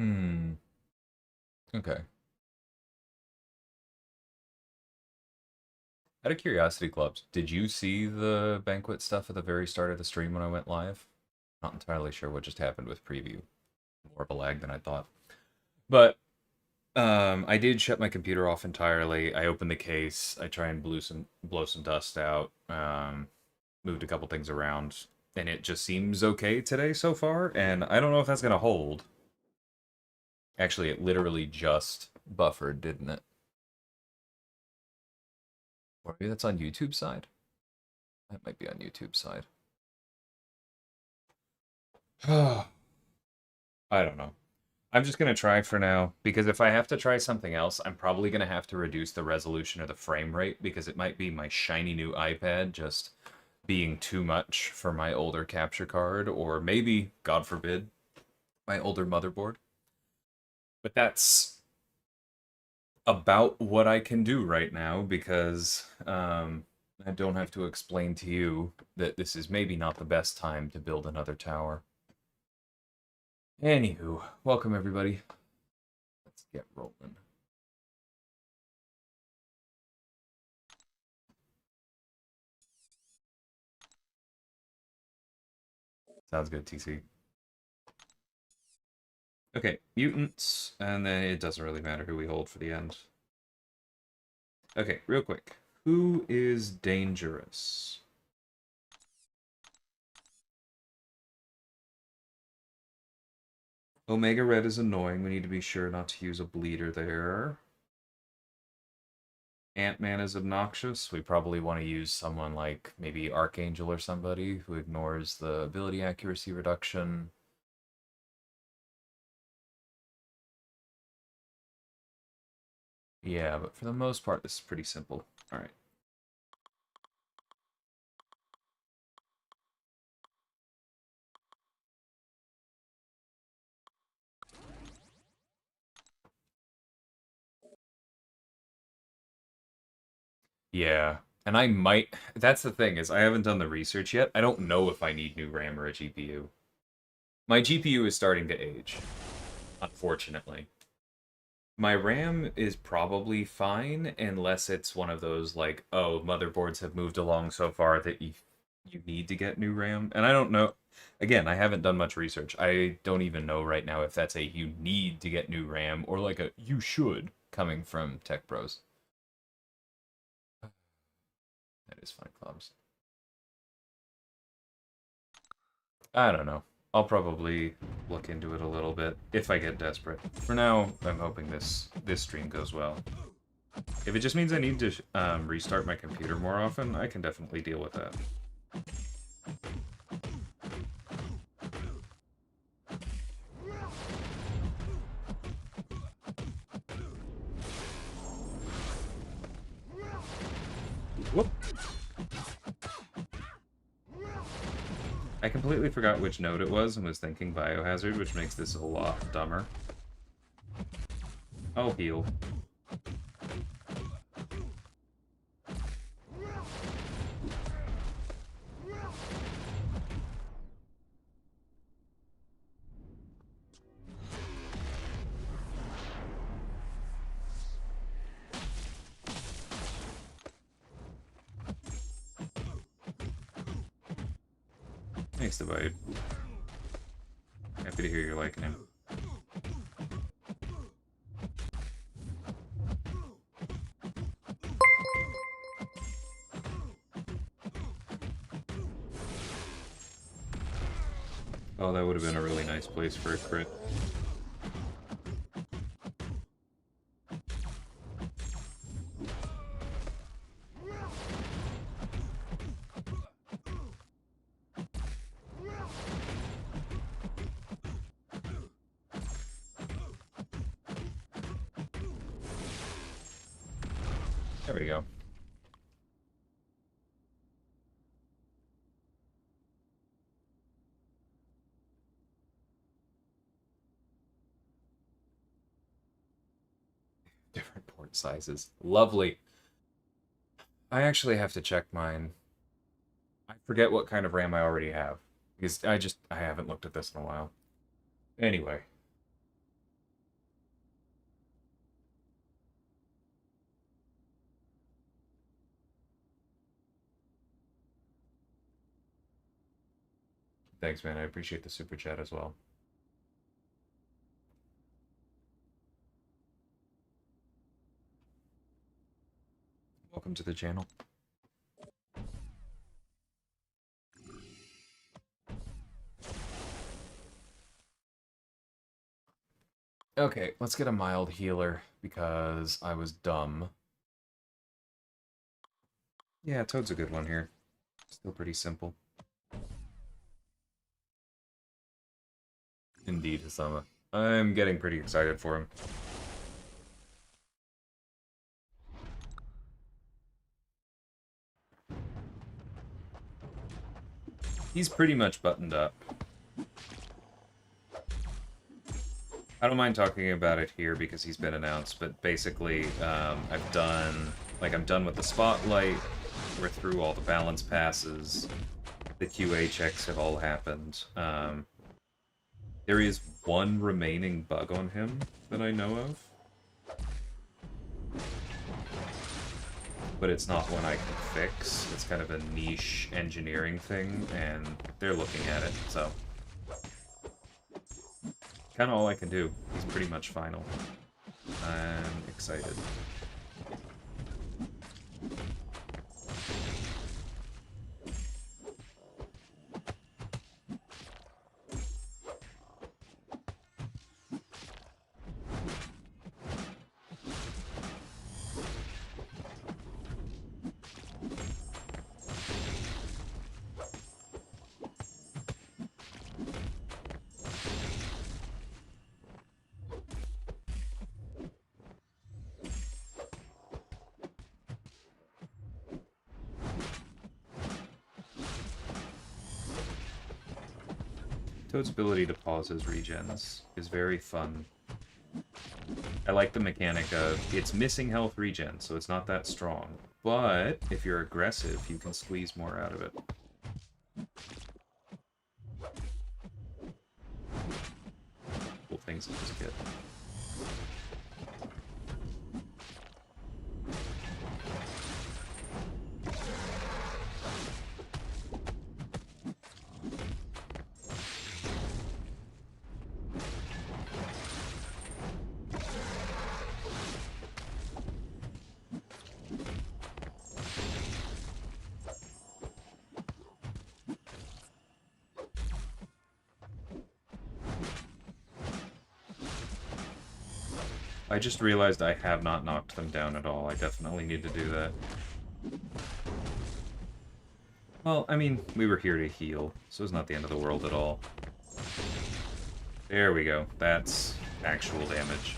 Hmm. Okay. Out of curiosity, clubs, did you see the banquet stuff at the very start of the stream when I went live? Not entirely sure what just happened with preview. More of a lag than I thought. But I did shut my computer off entirely. I opened the case. I try and blow some dust out. Moved a couple things around, and it just seems okay today so far. And I don't know if that's gonna hold. Actually, it literally just buffered, didn't it? Or maybe that's on YouTube side. That might be on YouTube side. I don't know. I'm just gonna try for now because if I have to try something else, I'm probably gonna have to reduce the resolution or the frame rate because it might be my shiny new iPad just being too much for my older capture card, or maybe, God forbid, my older motherboard. But that's about what I can do right now because I don't have to explain to you that this is maybe not the best time to build another tower. Anywho, welcome everybody. Let's get rolling. Sounds good, TC. Okay, mutants, and then it doesn't really matter who we hold for the end. Okay, real quick. Who is dangerous? Omega Red is annoying. We need to be sure not to use a bleeder there. Ant-Man is obnoxious. We probably want to use someone like maybe Archangel or somebody who ignores the ability accuracy reduction. Yeah, but for the most part, this is pretty simple. All right. Yeah, and I might. That's the thing is I haven't done the research yet. I don't know if I need new RAM or a GPU. My GPU is starting to age, unfortunately. My RAM is probably fine unless it's one of those like, oh, motherboards have moved along so far that you need to get new RAM. And I don't know. Again, I haven't done much research. I don't even know right now if that's a you need to get new RAM or like a you should coming from Tech Bros. That is fine, clubs. I don't know. I'll probably look into it a little bit if I get desperate. For now, I'm hoping this stream goes well. If it just means I need to restart my computer more often, I can definitely deal with that. Whoop. I completely forgot which node it was and was thinking Biohazard, which makes this a lot dumber. I'll heal. Thanks, Divide. Happy to hear you're liking him. Oh, that would have been a really nice place for a crit. There we go. Different port sizes. Lovely. I actually have to check mine. I forget what kind of RAM I already have. Because I haven't looked at this in a while. Anyway. Thanks, man. I appreciate the super chat as well. Welcome to the channel. Okay, let's get a mild healer because I was dumb. Yeah, Toad's a good one here. Still pretty simple. Indeed, Hasama. I'm getting pretty excited for him. He's pretty much buttoned up. I don't mind talking about it here because he's been announced, but basically, I'm done with the spotlight. We're through all the balance passes. The QA checks have all happened. There is one remaining bug on him that I know of. But it's not one I can fix. It's kind of a niche engineering thing, and they're looking at it, so... kind of all I can do. He's pretty much final. I'm excited. Toad's ability to pause his regens is very fun. I like the mechanic of it's missing health regen, so it's not that strong. But if you're aggressive, you can squeeze more out of it. Cool things in this kit. I just realized I have not knocked them down at all. I definitely need to do that. Well, I mean, we were here to heal, so it's not the end of the world at all. There we go. That's actual damage.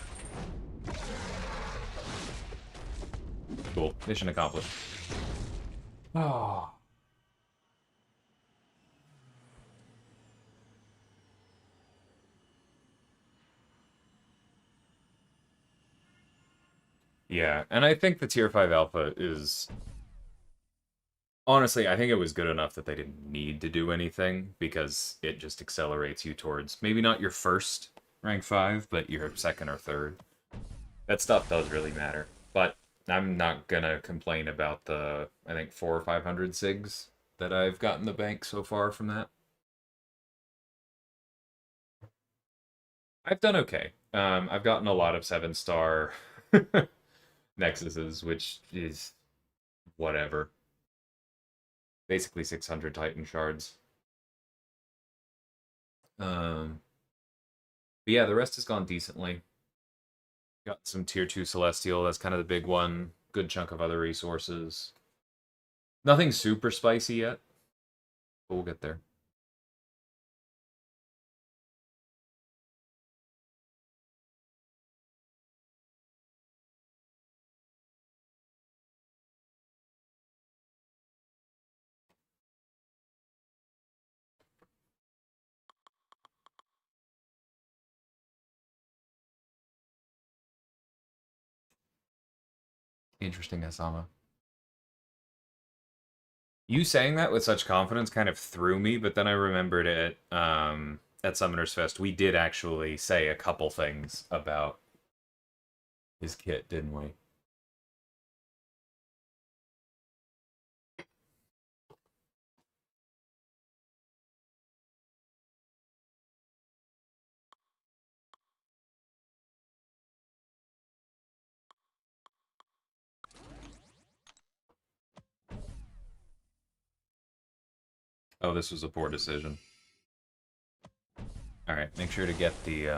Cool. Mission accomplished. Oh. Yeah, and I think the Tier 5 Alpha is... honestly, I think it was good enough that they didn't need to do anything, because it just accelerates you towards, maybe not your first rank 5, but your second or third. That stuff does really matter. But I'm not gonna complain about the, I think, 400 or 500 SIGs that I've got in the bank so far from that. I've done okay. I've gotten a lot of 7-star Nexuses, which is whatever. Basically 600 Titan shards. But yeah, the rest has gone decently. Got some tier 2 Celestial, that's kind of the big one. Good chunk of other resources. Nothing super spicy yet, but we'll get there. Interesting, Asama. You saying that with such confidence kind of threw me, but then I remembered at Summoners Fest, we did actually say a couple things about his kit, didn't we? Oh, this was a poor decision. All right, make sure to get the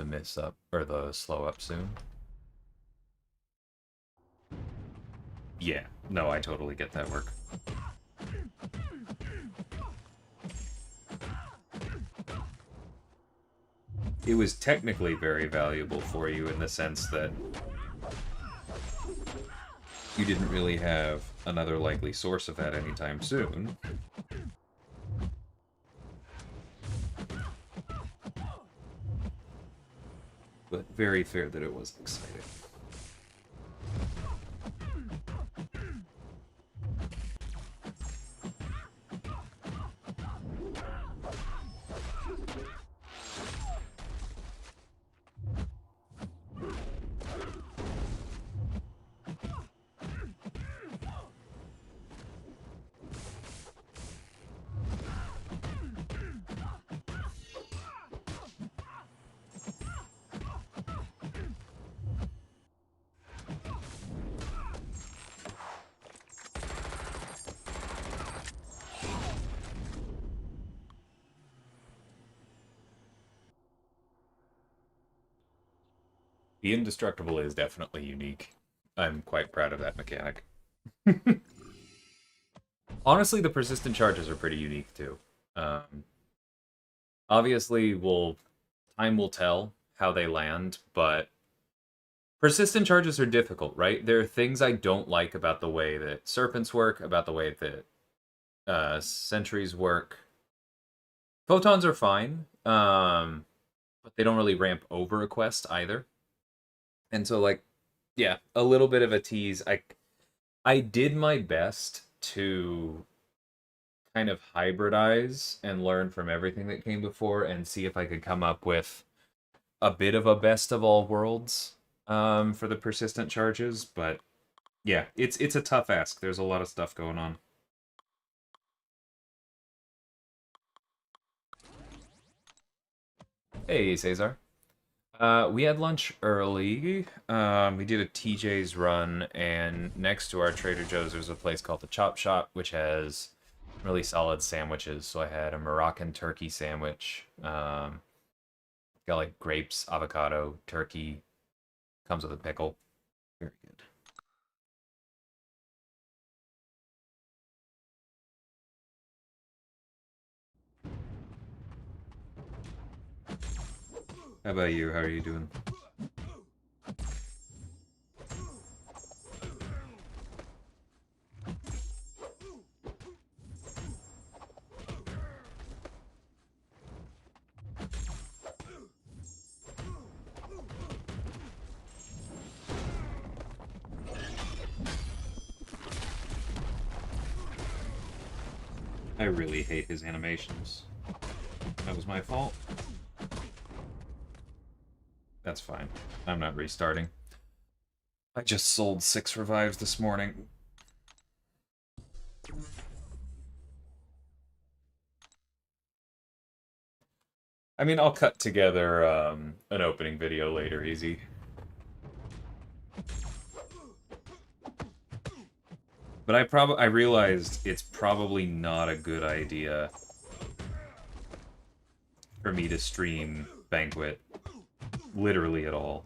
miss up or the slow up soon. Yeah, no, I totally get that work. It was technically very valuable for you in the sense that you didn't really have another likely source of that anytime soon. But very fair that it was exciting. The indestructible is definitely unique. I'm quite proud of that mechanic. Honestly, the persistent charges are pretty unique too. Obviously, time will tell how they land, but persistent charges are difficult, right? There are things I don't like about the way that serpents work, about the way that sentries work. Photons are fine, but they don't really ramp over a quest either. And so, like, yeah, a little bit of a tease. I did my best to kind of hybridize and learn from everything that came before and see if I could come up with a bit of a best of all worlds for the persistent charges, but yeah, it's a tough ask. There's a lot of stuff going on. Hey, Cesar. We had lunch early. We did a TJ's run, and next to our Trader Joe's, there's a place called the Chop Shop, which has really solid sandwiches. So I had a Moroccan turkey sandwich. Got like grapes, avocado, turkey. Comes with a pickle. Very good. How about you? How are you doing? I really hate his animations. That was my fault. That's fine. I'm not restarting. I just sold 6 revives this morning. I mean, I'll cut together an opening video later, easy. But I realized it's probably not a good idea for me to stream Banquet literally at all.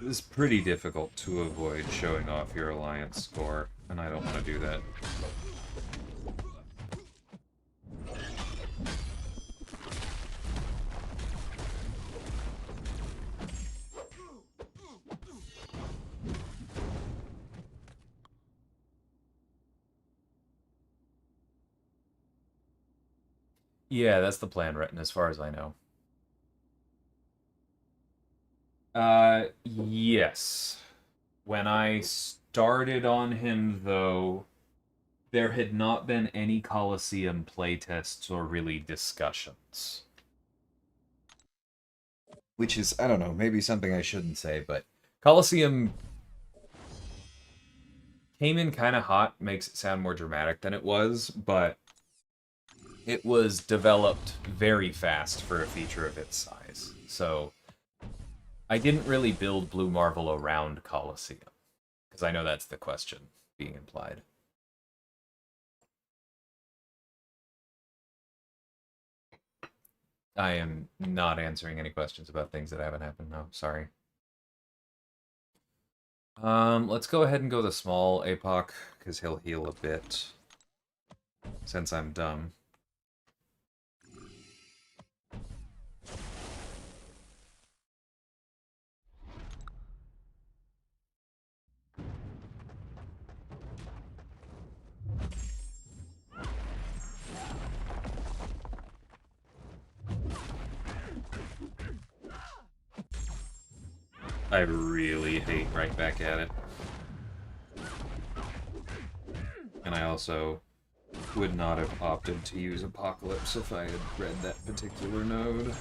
It's pretty difficult to avoid showing off your alliance score, and I don't want to do that. Yeah, that's the plan, Retin, as far as I know. Yes. When I started on him, though, there had not been any Coliseum playtests or really discussions. Which is, I don't know, maybe something I shouldn't say, but Coliseum came in kind of hot, makes it sound more dramatic than it was, but it was developed very fast for a feature of its size. So I didn't really build Blue Marvel around Colosseum, because I know that's the question being implied. I am not answering any questions about things that haven't happened. No, sorry. Let's go ahead and go the small APOC, because he'll heal a bit, since I'm dumb. I really hate right back at it. And I also would not have opted to use Apocalypse if I had read that particular node.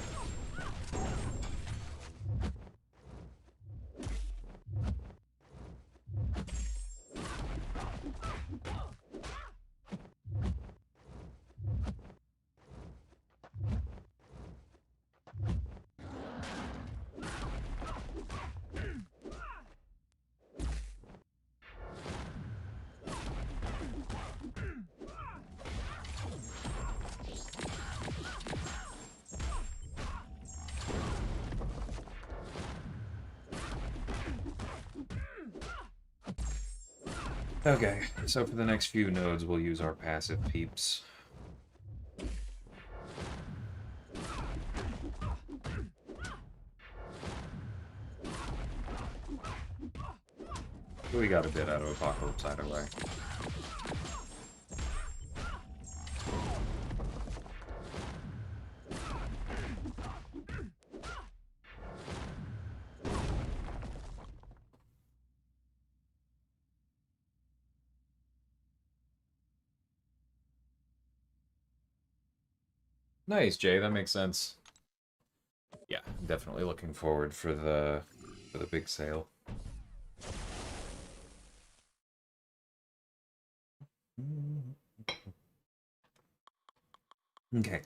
Okay, so for the next few nodes, we'll use our passive peeps. We got a bit out of Apocalypse either way. Nice, Jay. That makes sense. Yeah, I'm definitely looking forward for the big sale. Okay.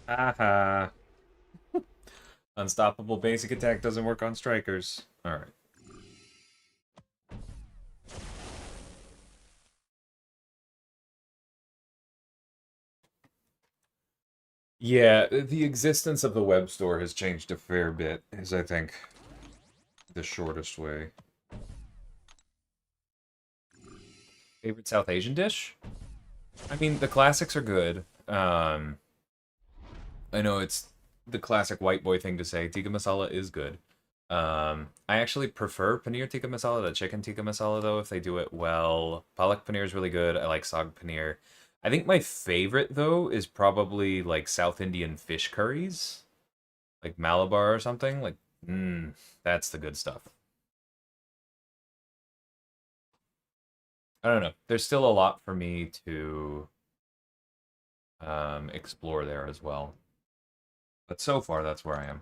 Haha. Unstoppable basic attack doesn't work on strikers. Alright. Yeah, the existence of the web store has changed a fair bit, is I think the shortest way. Favorite South Asian dish? I mean, the classics are good. I know it's the classic white boy thing to say. Tikka masala is good. I actually prefer paneer tikka masala to chicken tikka masala, though, if they do it well. Palak paneer is really good. I like sag paneer. I think my favorite, though, is probably, like, South Indian fish curries. Like Malabar or something. Like, that's the good stuff. I don't know. There's still a lot for me to explore there as well. But so far, that's where I am.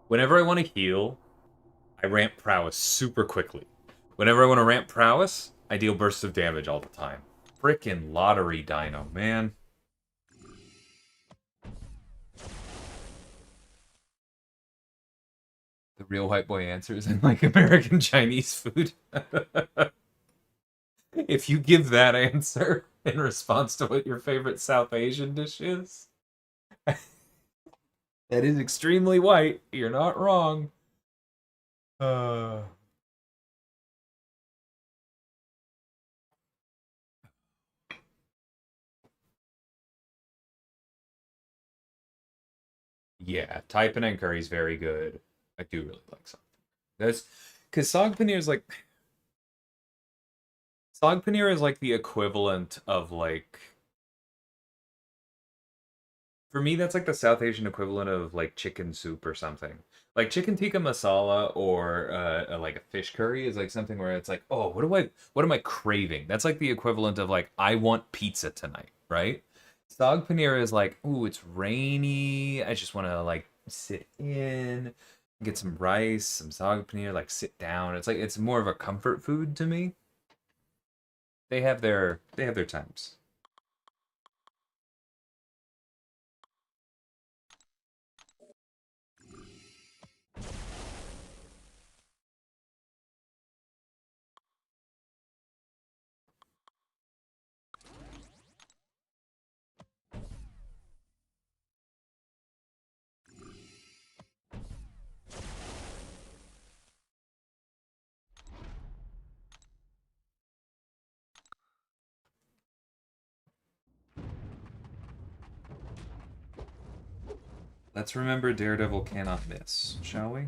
Whenever I want to heal, I ramp prowess super quickly. Whenever I want to ramp prowess, I deal bursts of damage all the time. Frickin' lottery dino, man. The real white boy answers in like American Chinese food. If you give that answer in response to what your favorite South Asian dish is, that is extremely white. You're not wrong. Uh, yeah, Thai Penang curry is very good. I do really like something. That's because sag paneer is like sag paneer is like the equivalent of like for me that's like the South Asian equivalent of like chicken soup or something. Like chicken tikka masala or like a fish curry is like something where it's like, oh, what am I craving? That's like the equivalent of like I want pizza tonight, right? Sag paneer is like, ooh, it's rainy. I just want to like sit in, get some rice, some sag paneer, like sit down. It's like it's more of a comfort food to me. They have their times. Let's remember Daredevil cannot miss, shall we?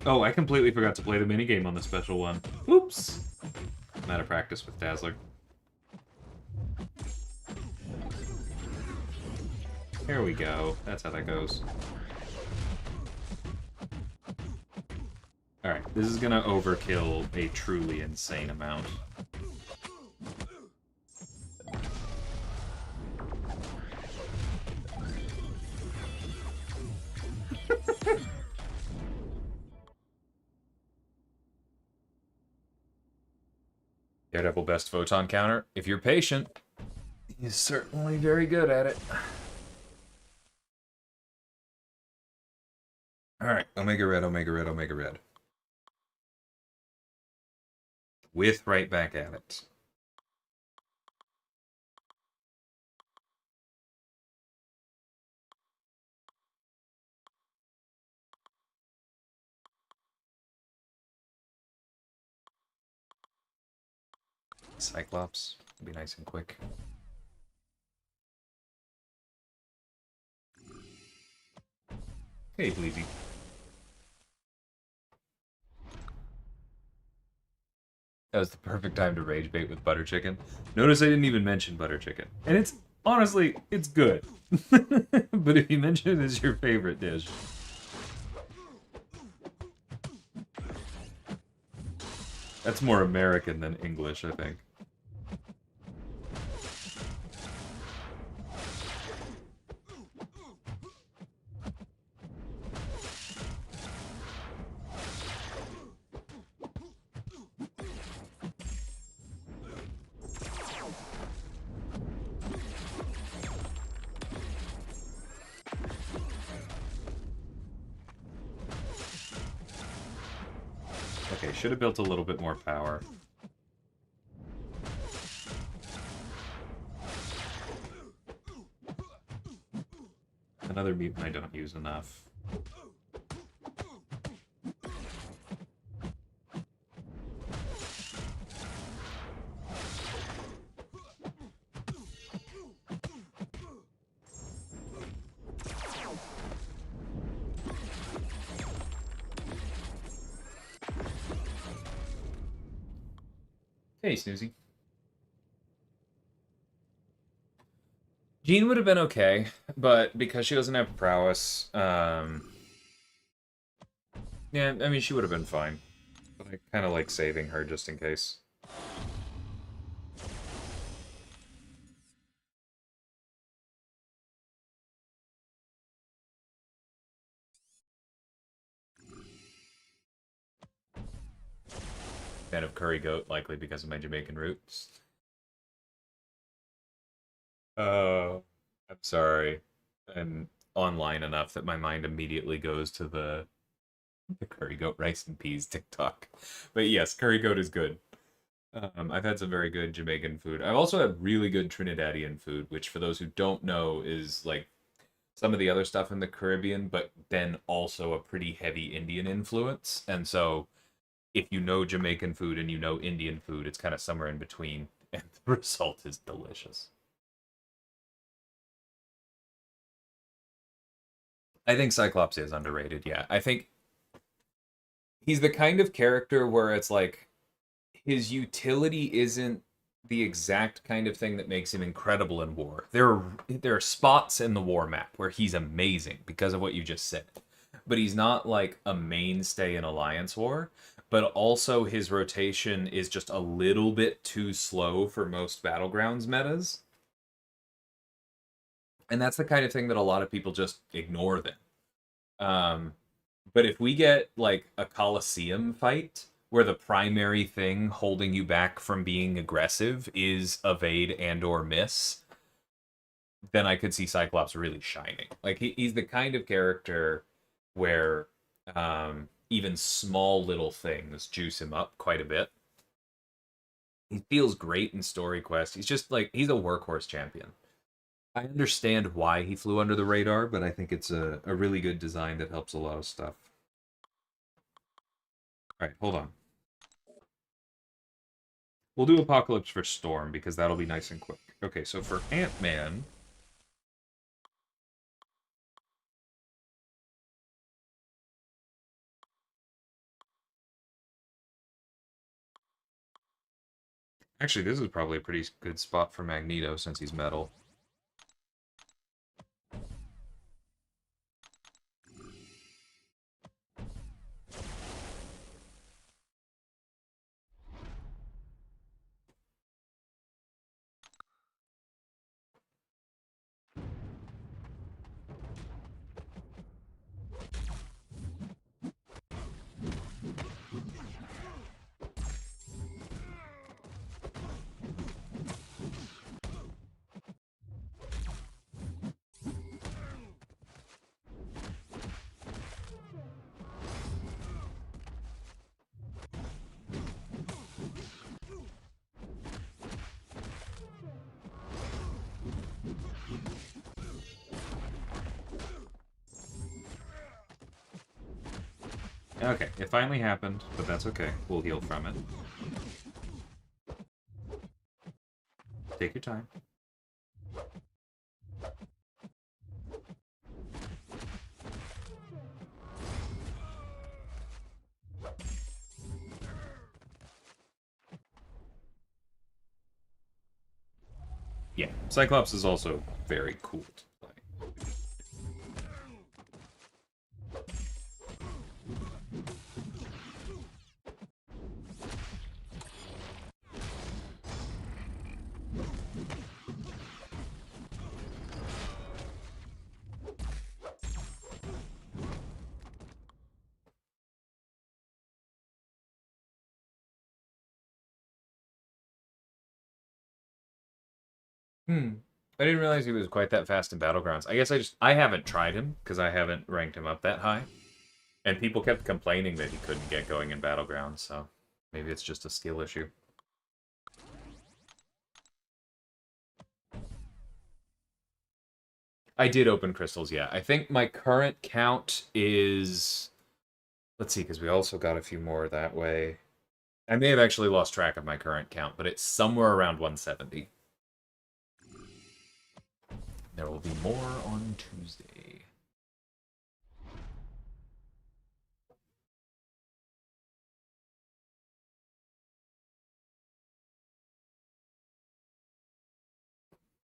Oh, I completely forgot to play the minigame on the special one. Oops. I'm out of practice with Dazzler. Here we go. That's how that goes. Alright, this is gonna overkill a truly insane amount. Daredevil best photon counter. If you're patient, he's certainly very good at it. Alright, Omega Red, Omega Red, Omega Red. With right back at it. Cyclops. Be nice and quick. Hey, Bleepy. That was the perfect time to rage bait with butter chicken. Notice I didn't even mention butter chicken. And it's, honestly, it's good. But if you mention it as your favorite dish... That's more American than English, I think. Okay, should have built a little bit more power. Another mutant I don't use enough. Hey, Snoozy. Jean would have been okay, but because she doesn't have prowess, yeah, I mean, she would have been fine. But I kind of like saving her just in case. Fan of curry goat, likely because of my Jamaican roots. I'm sorry. I'm online enough that my mind immediately goes to the curry goat rice and peas TikTok. But yes, curry goat is good. I've had some very good Jamaican food. I've also had really good Trinidadian food, which for those who don't know is like some of the other stuff in the Caribbean, but then also a pretty heavy Indian influence. And so if you know Jamaican food and you know Indian food, it's kind of somewhere in between, and the result is delicious. I think Cyclops is underrated, yeah. I think he's the kind of character where it's like his utility isn't the exact kind of thing that makes him incredible in war. There are spots in the war map where he's amazing because of what you just said. But he's not like a mainstay in Alliance War, but also his rotation is just a little bit too slow for most Battlegrounds metas. And that's the kind of thing that a lot of people just ignore then. Um, but if we get like a Coliseum fight where the primary thing holding you back from being aggressive is evade and or miss, then I could see Cyclops really shining. Like he's the kind of character where even small little things juice him up quite a bit. He feels great in story quest. He's just like he's a workhorse champion. I understand why he flew under the radar, but I think it's a really good design that helps a lot of stuff. All right, hold on. We'll do Apocalypse for Storm because that'll be nice and quick. Okay, so for Ant-Man, actually, this is probably a pretty good spot for Magneto since he's metal. Okay, it finally happened, but that's okay. We'll heal from it. Take your time. Yeah, Cyclops is also very cool to play. I didn't realize he was quite that fast in Battlegrounds. I guess I haven't tried him because I haven't ranked him up that high. And people kept complaining that he couldn't get going in Battlegrounds, so maybe it's just a skill issue. I did open crystals, yeah. I think my current count is... Let's see, because we also got a few more that way. I may have actually lost track of my current count, but it's somewhere around 170. There will be more on Tuesday.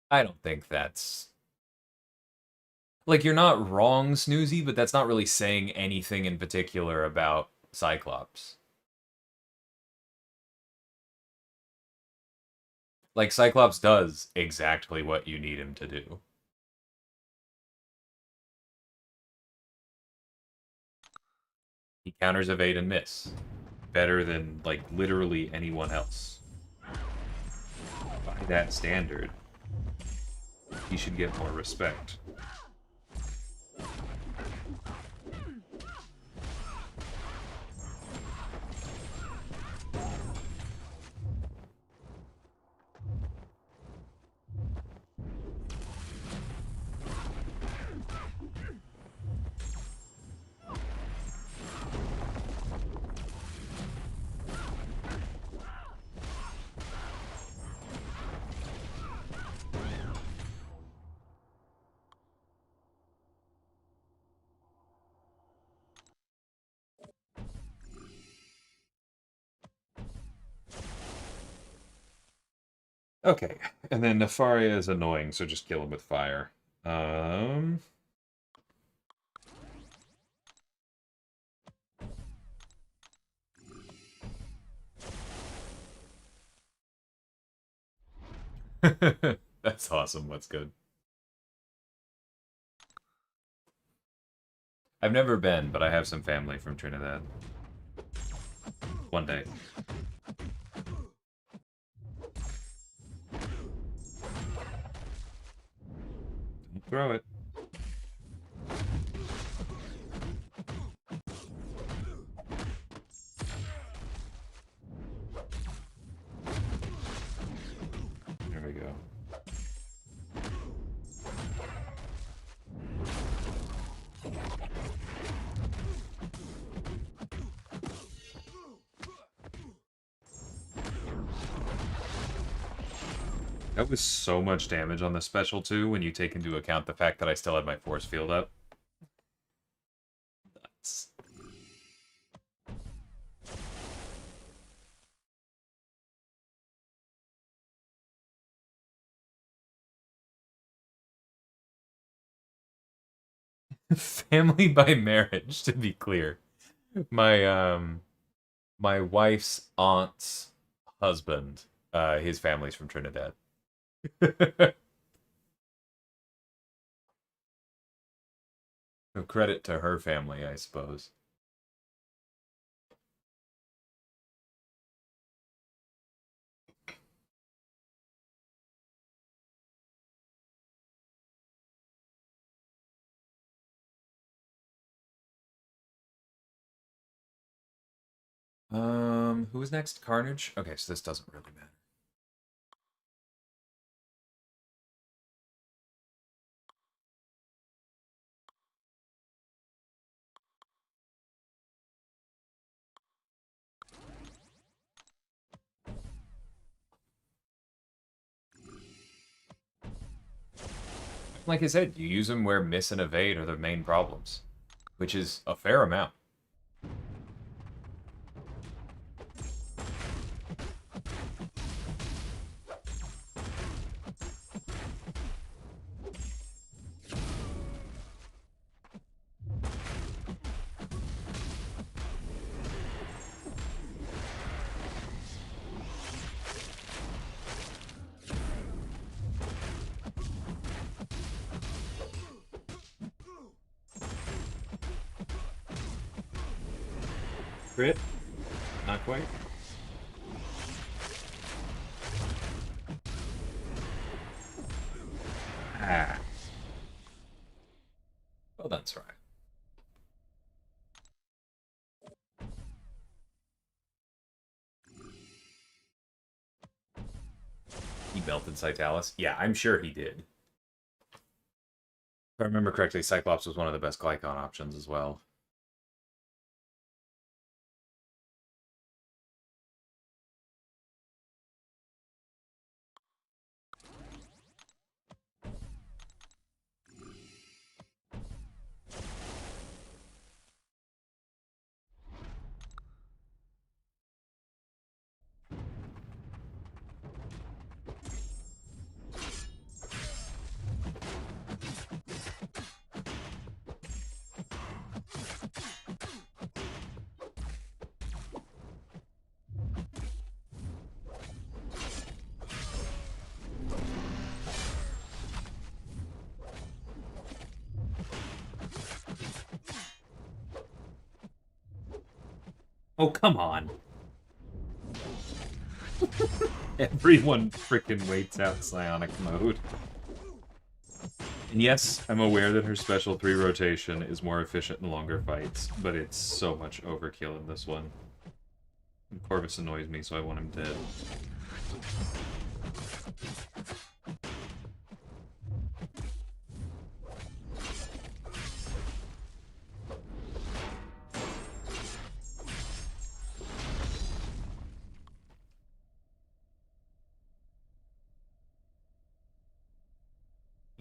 I don't think that's... Like, you're not wrong, Snoozy, but that's not really saying anything in particular about Cyclops. Like, Cyclops does exactly what you need him to do. He counters evade and miss. Better than, like, literally anyone else. By that standard, he should get more respect. Okay, and then Nefaria is annoying, so just kill him with fire. That's awesome. What's good? I've never been, but I have some family from Trinidad. One day. Don't throw it. There we go. That was so much damage on the special, too, when you take into account the fact that I still had my force field up. Nuts. Family by marriage, to be clear. My wife's aunt's husband, his family's from Trinidad. No credit to her family, I suppose. Who was next? Carnage? Okay, so this doesn't really matter. Like I said, you use them where miss and evade are the main problems, which is a fair amount. Crit? Not quite. Ah. Well done, Soraya. He belted Cytalis? Yeah, I'm sure he did. If I remember correctly, Cyclops was one of the best Glycon options as well. Oh, come on. Everyone freaking waits out Psionic mode. And yes, I'm aware that her special 3 rotation is more efficient in longer fights, but it's so much overkill in this one. And Corvus annoys me, so I want him dead.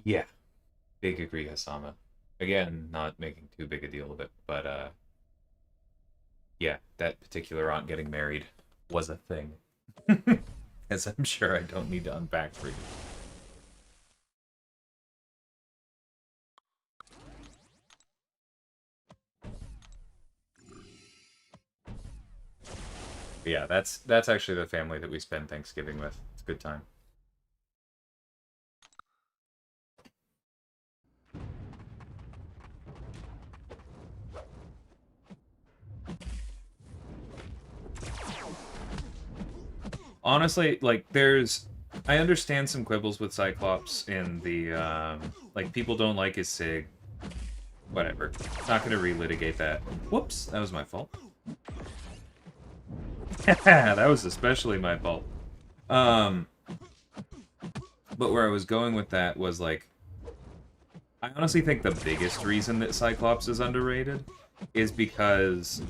Yeah. Big agree, Hasama. Again, not making too big a deal of it, but yeah, that particular aunt getting married was a thing. As I'm sure I don't need to unpack for you. But yeah, that's actually the family that we spend Thanksgiving with. It's a good time. Honestly, like, I understand some quibbles with Cyclops in the, like, people don't like his SIG. Whatever. Not gonna relitigate that. Whoops, that was my fault. That was especially my fault. But where I was going with that was, like, I honestly think the biggest reason that Cyclops is underrated is because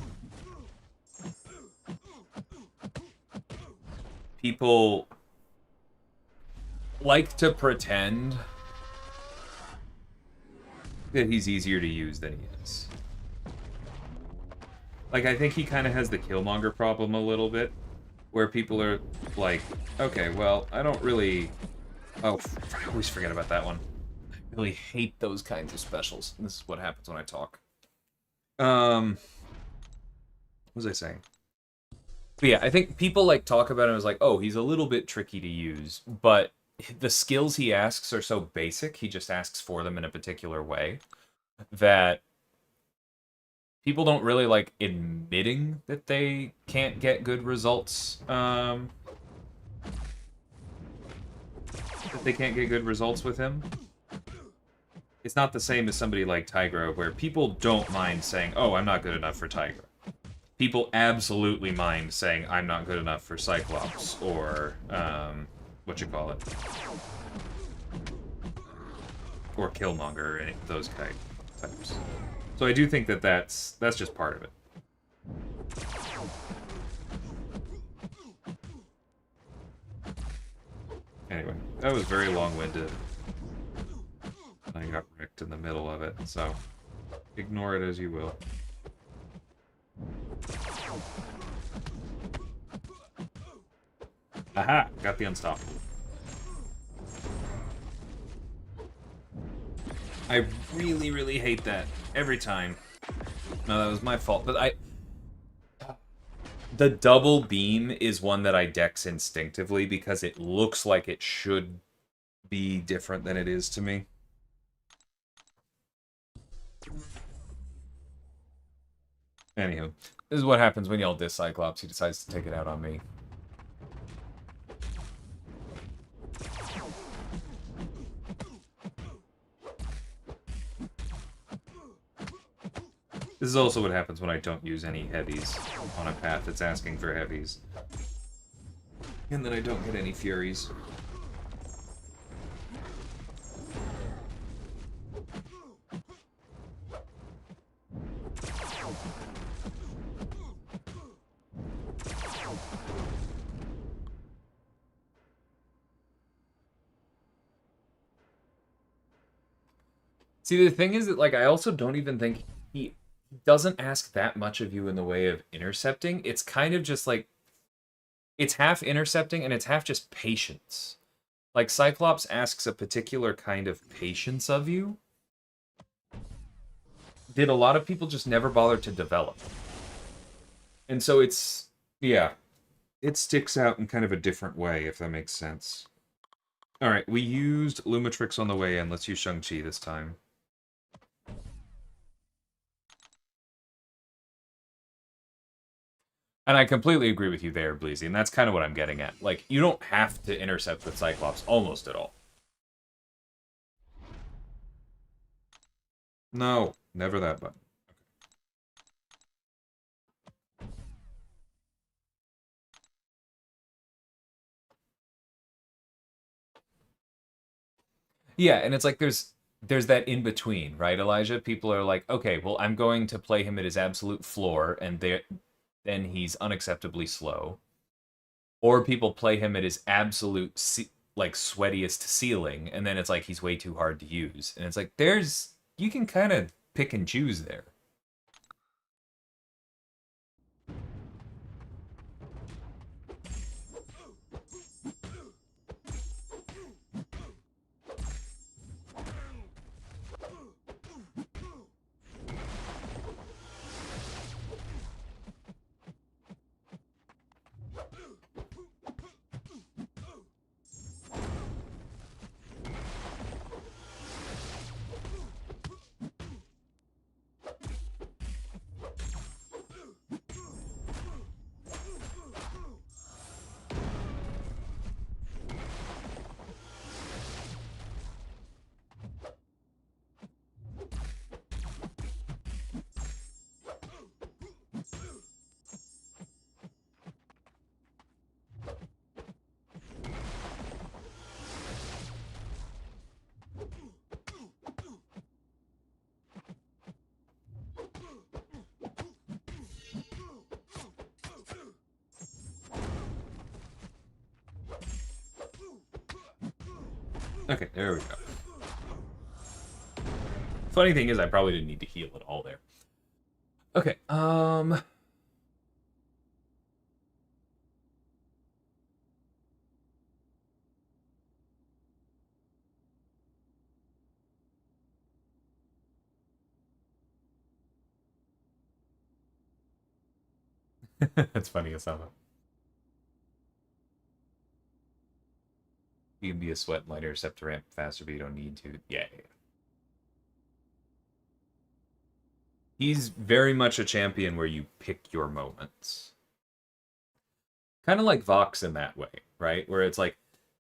people like to pretend that he's easier to use than he is. Like, I think he kind of has the Killmonger problem a little bit, where people are like, okay, well, I don't really... Oh, I always forget about that one. I really hate those kinds of specials. This is what happens when I talk. What was I saying? But yeah, I think people like talk about him as like, oh, he's a little bit tricky to use, but the skills he asks are so basic, he just asks for them in a particular way, that people don't really like admitting that they can't get good results. That they can't get good results with him. It's not the same as somebody like Tigra, where people don't mind saying, oh, I'm not good enough for Tigra. People absolutely mind saying, I'm not good enough for Cyclops, or, what you call it? Or Killmonger, or any, those types. So I do think that that's just part of it. Anyway, that was very long-winded. I got wrecked in the middle of it, so ignore it as you will. Aha! Got the unstoppable. I really, really hate that. Every time. No, that was my fault. But the double beam is one that I dex instinctively because it looks like it should be different than it is to me. Anywho, this is what happens when y'all diss Cyclops. He decides to take it out on me. This is also what happens when I don't use any heavies on a path that's asking for heavies. And then I don't get any furies. See, the thing is that, like, I also don't even think he doesn't ask that much of you in the way of intercepting. It's kind of just like, it's half intercepting and it's half just patience. Like, Cyclops asks a particular kind of patience of you that a lot of people just never bother to develop. And so it's, yeah, it sticks out in kind of a different way, if that makes sense. Alright, we used Lumatrix on the way in. Let's use Shang-Chi this time. And I completely agree with you there, Bleezy, and that's kind of what I'm getting at. Like, you don't have to intercept with Cyclops almost at all. No, never that button. Yeah, and it's like there's that in between, right, Elijah? People are like, okay, well, I'm going to play him at his absolute floor, and then he's unacceptably slow. Or people play him at his absolute like sweatiest ceiling, and then it's like he's way too hard to use. And it's like you can kind of pick and choose there. Okay, there we go. Funny thing is, I probably didn't need to heal at all there. Okay, that's funny as hell. You can be a sweat and light intercept ramp faster, but you don't need to. Yeah. He's very much a champion where you pick your moments. Kind of like Vox in that way, right? Where it's like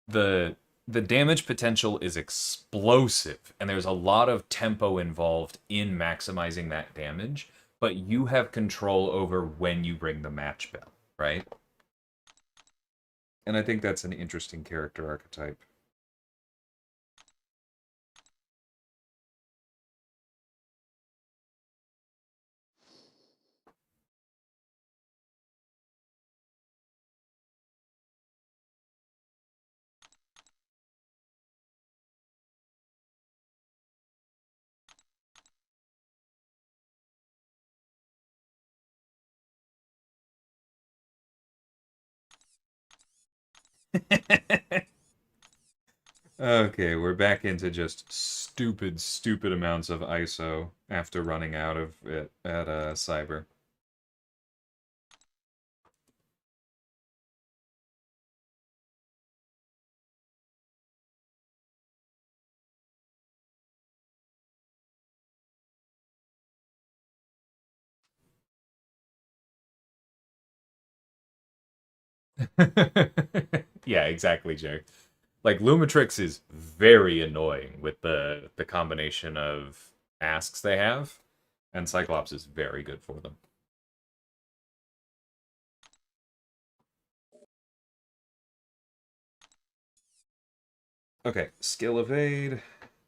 the the damage potential is explosive and there's a lot of tempo involved in maximizing that damage, but you have control over when you ring the match bell, right? And I think that's an interesting character archetype. Okay, we're back into just stupid amounts of ISO after running out of it at Cyber. Yeah, exactly, Jay. Like Lumitrix is very annoying with the combination of asks they have, and Cyclops is very good for them. Okay, skill evade,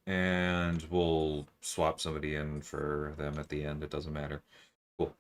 and we'll swap somebody in for them at the end. It doesn't matter. Cool.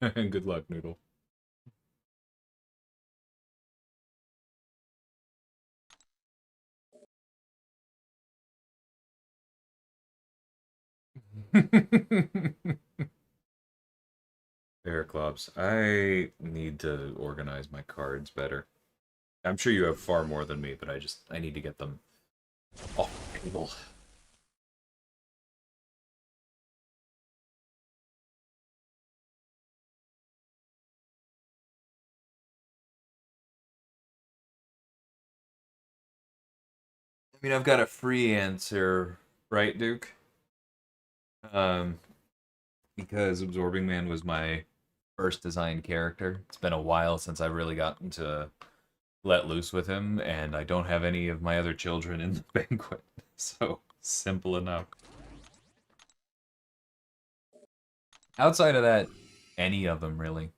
Good luck, Noodle. Bear clubs. I need to organize my cards better. I'm sure you have far more than me, but I need to get them off the table. I mean, I've got a free answer, right, Duke? Um, because Absorbing Man was my first designed character. It's been a while since I've really gotten to let loose with him, and I don't have any of my other children in the banquet. So, simple enough. Outside of that, any of them, really.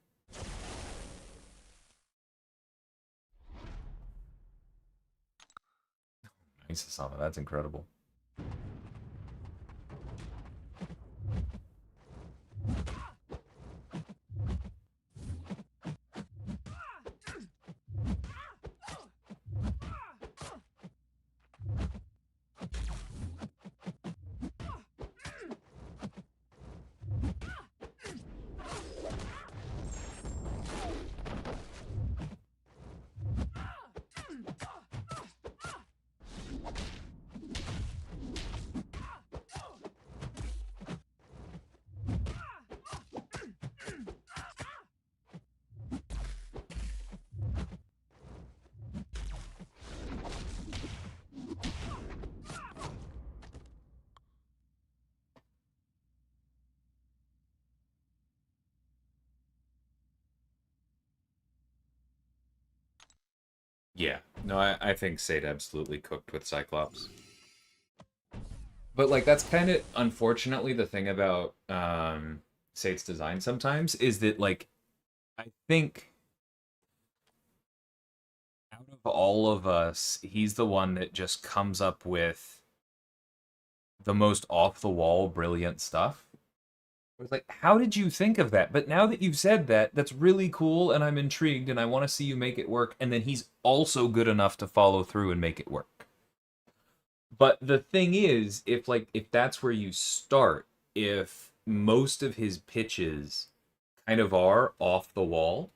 Nice, Asama. That's incredible. Yeah. No, I think Sade absolutely cooked with Cyclops. But like that's kind of unfortunately the thing about Sade's design sometimes is that like I think out of all of us, he's the one that just comes up with the most off the wall brilliant stuff. It's like, how did you think of that? But now that you've said that, that's really cool, and I'm intrigued, and I want to see you make it work. And then he's also good enough to follow through and make it work. But the thing is, if that's where you start, if most of his pitches kind of are off the wall,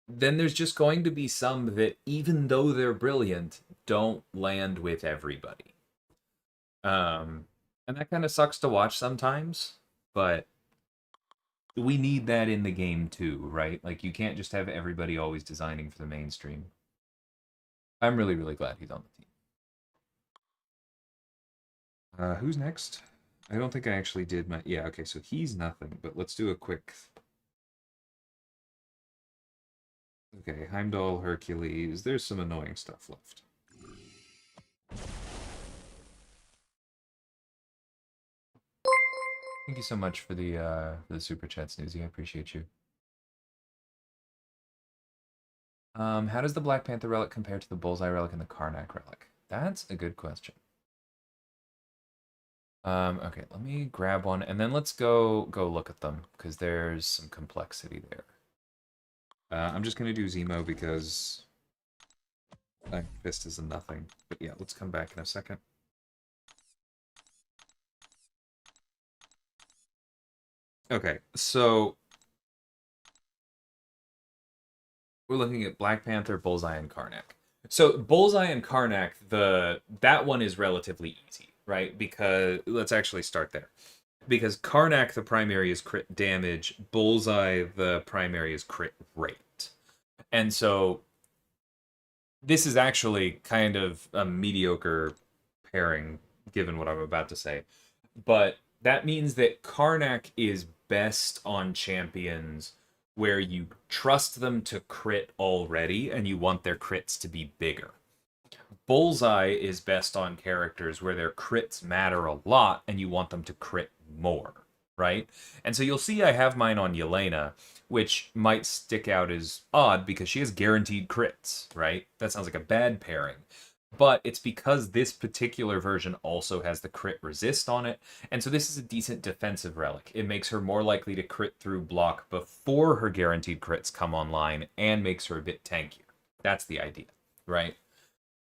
then there's just going to be some that, even though they're brilliant, don't land with everybody. Um, And that kind of sucks to watch sometimes, but we need that in the game too, right? Like, you can't just have everybody always designing for the mainstream. I'm really, really glad he's on the team. Who's next? I don't think I actually did my... Yeah, okay, so he's nothing, but let's do a quick... Okay, Heimdall, Hercules. There's some annoying stuff left. Thank you so much for the super chat, Snoozy. I appreciate you. How does the Black Panther relic compare to the Bullseye relic and the Karnak relic? That's a good question. Okay, let me grab one, and then let's go look at them, because there's some complexity there. I'm just going to do Zemo because Fist is a nothing. But yeah, let's come back in a second. Okay, so we're looking at Black Panther, Bullseye, and Karnak. So Bullseye and Karnak, that one is relatively easy, right? Because let's actually start there. Because Karnak, the primary is crit damage. Bullseye, the primary is crit rate. And so this is actually kind of a mediocre pairing, given what I'm about to say. But that means that Karnak is best on champions where you trust them to crit already and you want their crits to be bigger. Bullseye is best on characters where their crits matter a lot and you want them to crit more, right? And so you'll see I have mine on Yelena, which might stick out as odd because she has guaranteed crits, right? That sounds like a bad pairing. But it's because this particular version also has the crit resist on it, and so this is a decent defensive relic. It makes her more likely to crit through block before her guaranteed crits come online, and makes her a bit tankier. That's the idea, right?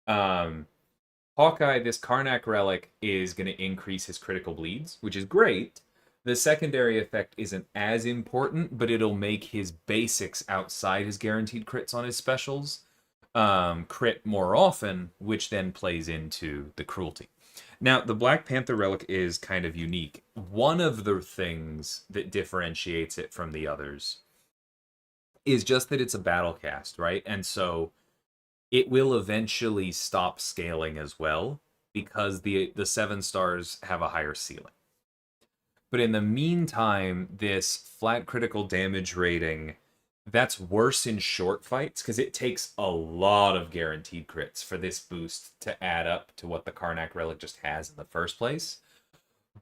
Hawkeye, this Karnak relic is going to increase his critical bleeds, which is great. The secondary effect isn't as important, but it'll make his basics outside his guaranteed crits on his specials crit more often, which then plays into the cruelty. Now, the Black Panther relic is kind of unique. One of the things that differentiates it from the others is just that it's a battle cast, right? And so it will eventually stop scaling as well because the 7 stars have a higher ceiling. But in the meantime, this flat critical damage rating, that's worse in short fights because it takes a lot of guaranteed crits for this boost to add up to what the Karnak relic just has in the first place.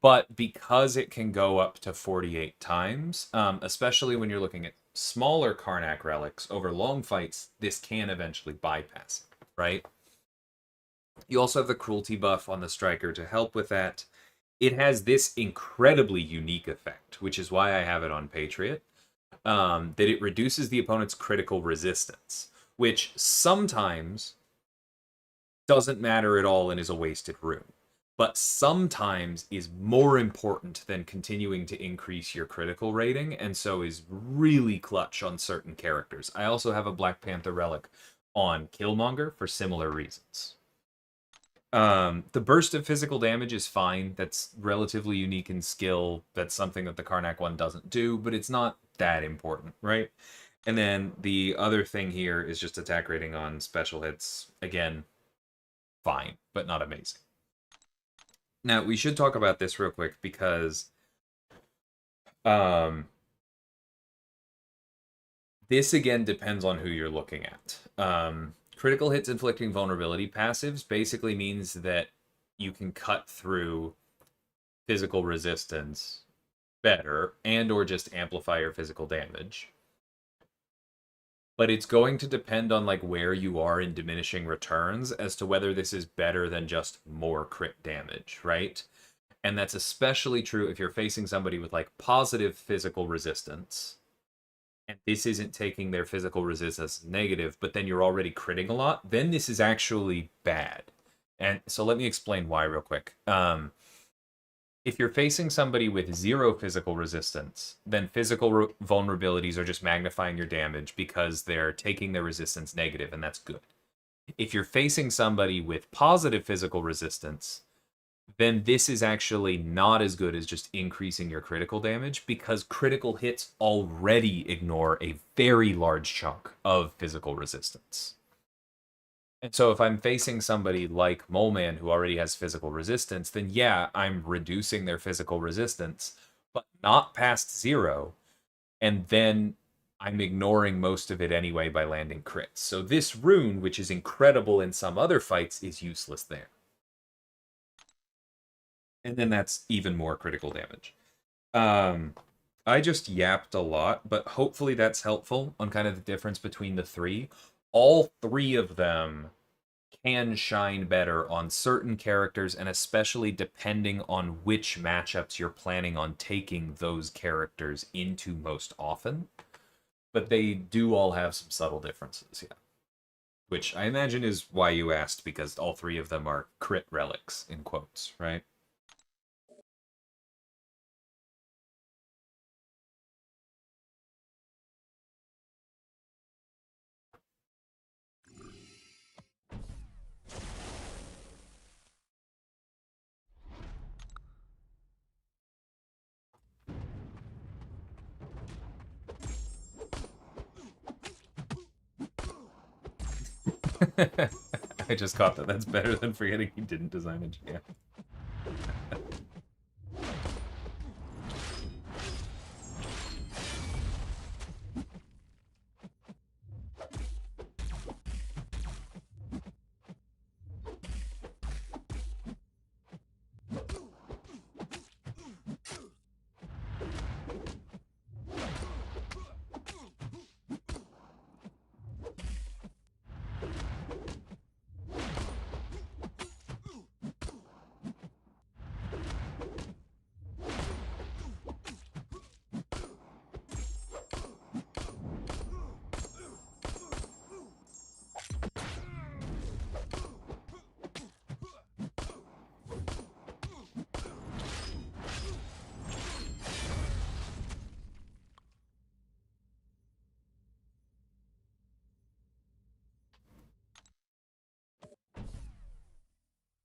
But because it can go up to 48 times, especially when you're looking at smaller Karnak relics over long fights, this can eventually bypass it, right? You also have the cruelty buff on the striker to help with that. It has this incredibly unique effect, which is why I have it on Patriot. That it reduces the opponent's critical resistance, which sometimes doesn't matter at all and is a wasted rune, but sometimes is more important than continuing to increase your critical rating, and so is really clutch on certain characters. I also have a Black Panther relic on Killmonger for similar reasons. The burst of physical damage is fine. That's relatively unique in skill. That's something that the Karnak one doesn't do, but it's not that important, right? And then the other thing here is just attack rating on special hits. Again, fine, but not amazing. Now, we should talk about this real quick because this again depends on who you're looking at. Critical hits inflicting vulnerability passives basically means that you can cut through physical resistance better and or just amplify your physical damage. But it's going to depend on like where you are in diminishing returns as to whether this is better than just more crit damage, right? And that's especially true if you're facing somebody with like positive physical resistance and this isn't taking their physical resistance negative, but then you're already critting a lot, then this is actually bad. And so let me explain why real quick. If you're facing somebody with 0 physical resistance, then physical vulnerabilities are just magnifying your damage because they're taking their resistance negative, and that's good. If you're facing somebody with positive physical resistance, then this is actually not as good as just increasing your critical damage because critical hits already ignore a very large chunk of physical resistance. And so if I'm facing somebody like Mole Man who already has physical resistance, then yeah, I'm reducing their physical resistance, but not past zero. And then I'm ignoring most of it anyway by landing crits. So this rune, which is incredible in some other fights, is useless there. And then that's even more critical damage. I just yapped a lot, but hopefully that's helpful on kind of the difference between the three. All three of them can shine better on certain characters, and especially depending on which matchups you're planning on taking those characters into most often. But they do all have some subtle differences, yeah. Which I imagine is why you asked, because all three of them are crit relics, in quotes, right? I just caught that. That's better than forgetting he didn't design it. Yeah.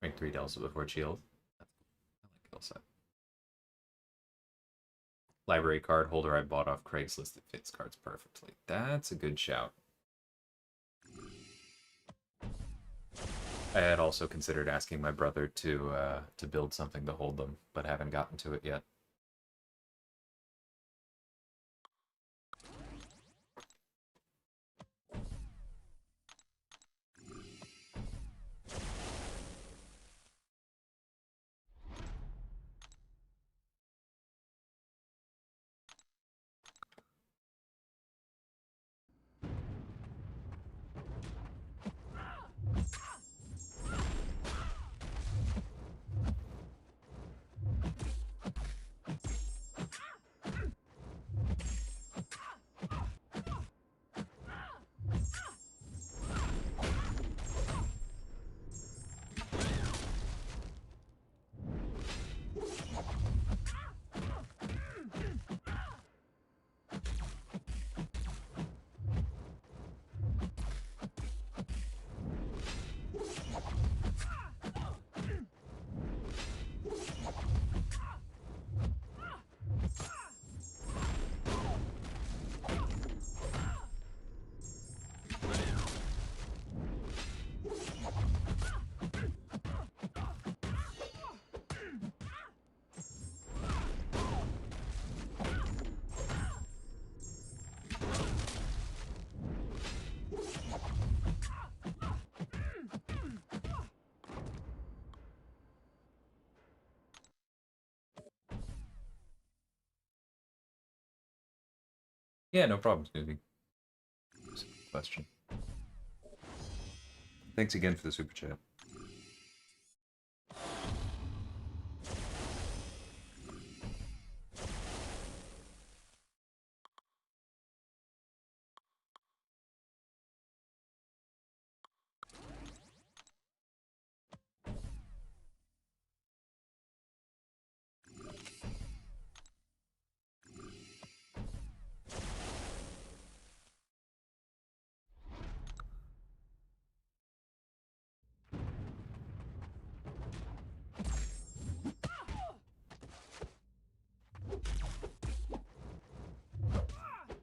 Rank 3 Delta before shield. I like Delta. Library card holder I bought off Craigslist that fits cards perfectly. That's a good shout. I had also considered asking my brother to build something to hold them, but haven't gotten to it yet. Yeah, no problem, Snoopy. Question. Thanks again for the super chat.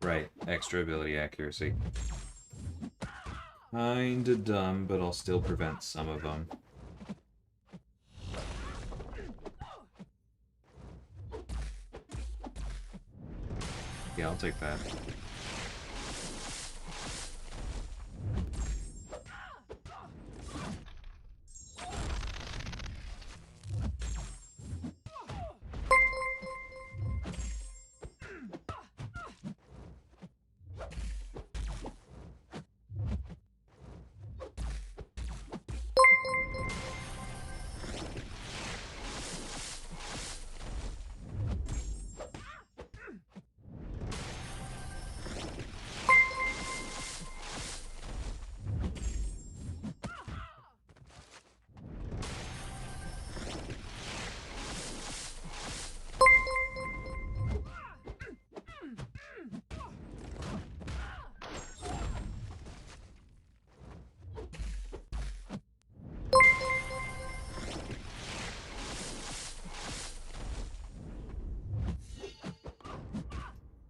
Right, extra ability accuracy. Kinda dumb, but I'll still prevent some of them. Yeah, I'll take that.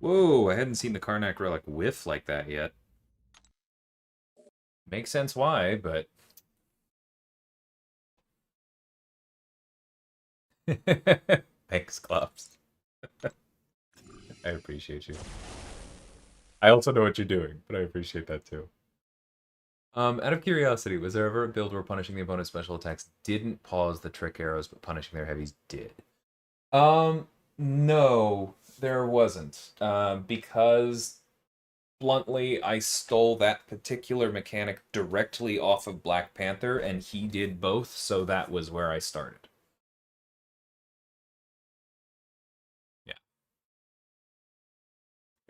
Whoa, I hadn't seen the Karnak relic whiff like that yet. Makes sense why, but... Thanks, Klops. I appreciate you. I also know what you're doing, but I appreciate that too. Out of curiosity, was there ever a build where punishing the opponent's special attacks didn't pause the trick arrows, but punishing their heavies did? No, there wasn't. Because bluntly, I stole that particular mechanic directly off of Black Panther, and he did both, so that was where I started. Yeah.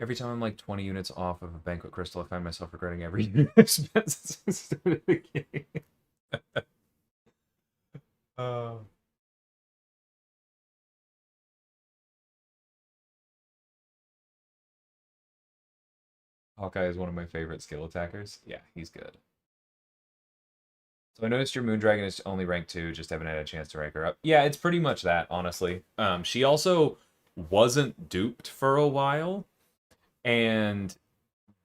Every time I'm like 20 units off of a Banquet Crystal, I find myself regretting every unit I spent since the start of the game. uh... Hawkeye is one of my favorite skill attackers. Yeah, he's good. So I noticed your Moondragon is only rank 2, just haven't had a chance to rank her up. Yeah, it's pretty much that, honestly. She also wasn't duped for a while, and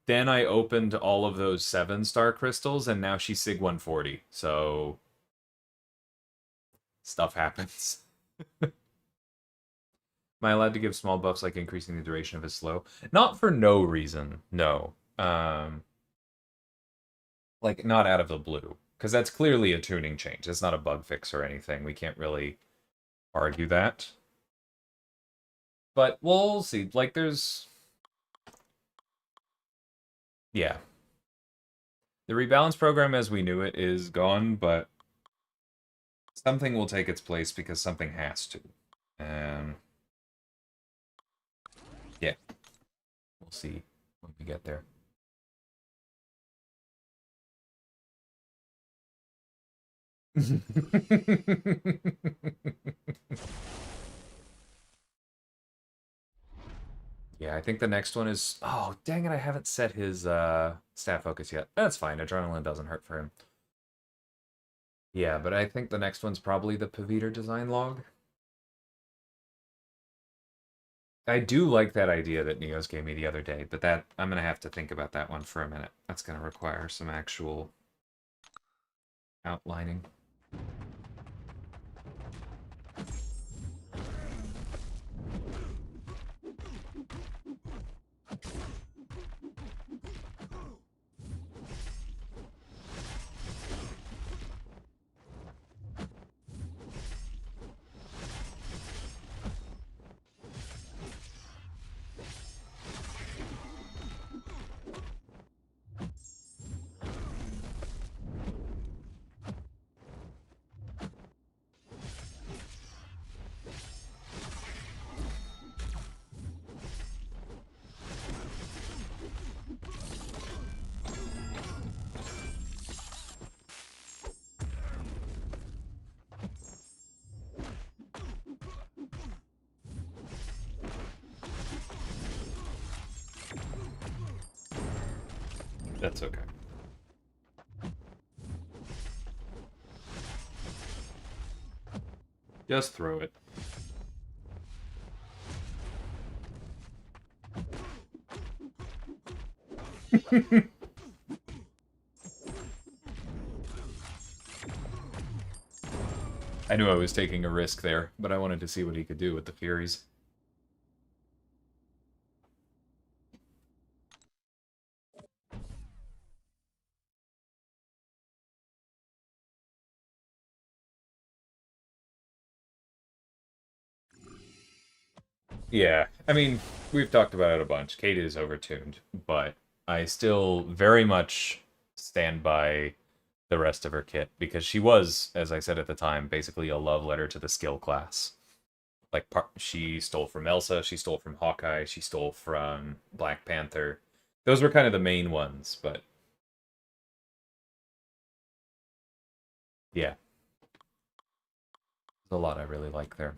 then I opened all of those 7-star crystals, and now she's Sig 140, so... stuff happens. Am I allowed to give small buffs like increasing the duration of his slow? Not for no reason, no. Like, not out of the blue. Because that's clearly a tuning change. It's not a bug fix or anything. We can't really argue that. But we'll see. Like, there's... yeah. The rebalance program as we knew it is gone, but something will take its place because something has to. Yeah. We'll see when we get there. Yeah, I think the next one is... oh, dang it, I haven't set his stat focus yet. That's fine, adrenaline doesn't hurt for him. Yeah, but I think the next one's probably the Paviter design log. I do like that idea that Neos gave me the other day, but that I'm going to have to think about that one for a minute. That's going to require some actual outlining. That's okay. Just throw it. I knew I was taking a risk there, but I wanted to see what he could do with the Furies. Yeah, I mean, we've talked about it a bunch. Kate is overtuned, but I still very much stand by the rest of her kit because she was, as I said at the time, basically a love letter to the skill class. Like, she stole from Elsa, she stole from Hawkeye, she stole from Black Panther. Those were kind of the main ones, but yeah, there's a lot I really like there.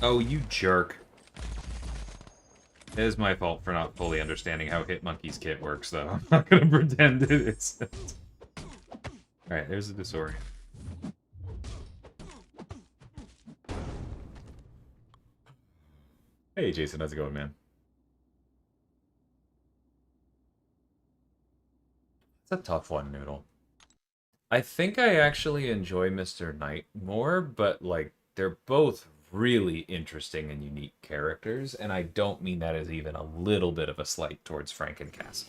Oh, you jerk. It is my fault for not fully understanding how Hitmonkey's kit works, though. I'm not gonna pretend it isn't. Alright, there's the disorient. Hey, Jason, how's it going, man? It's a tough one, Noodle. I think I actually enjoy Mr. Knight more, but, like, they're both really interesting and unique characters, and I don't mean that as even a little bit of a slight towards Frankencastle.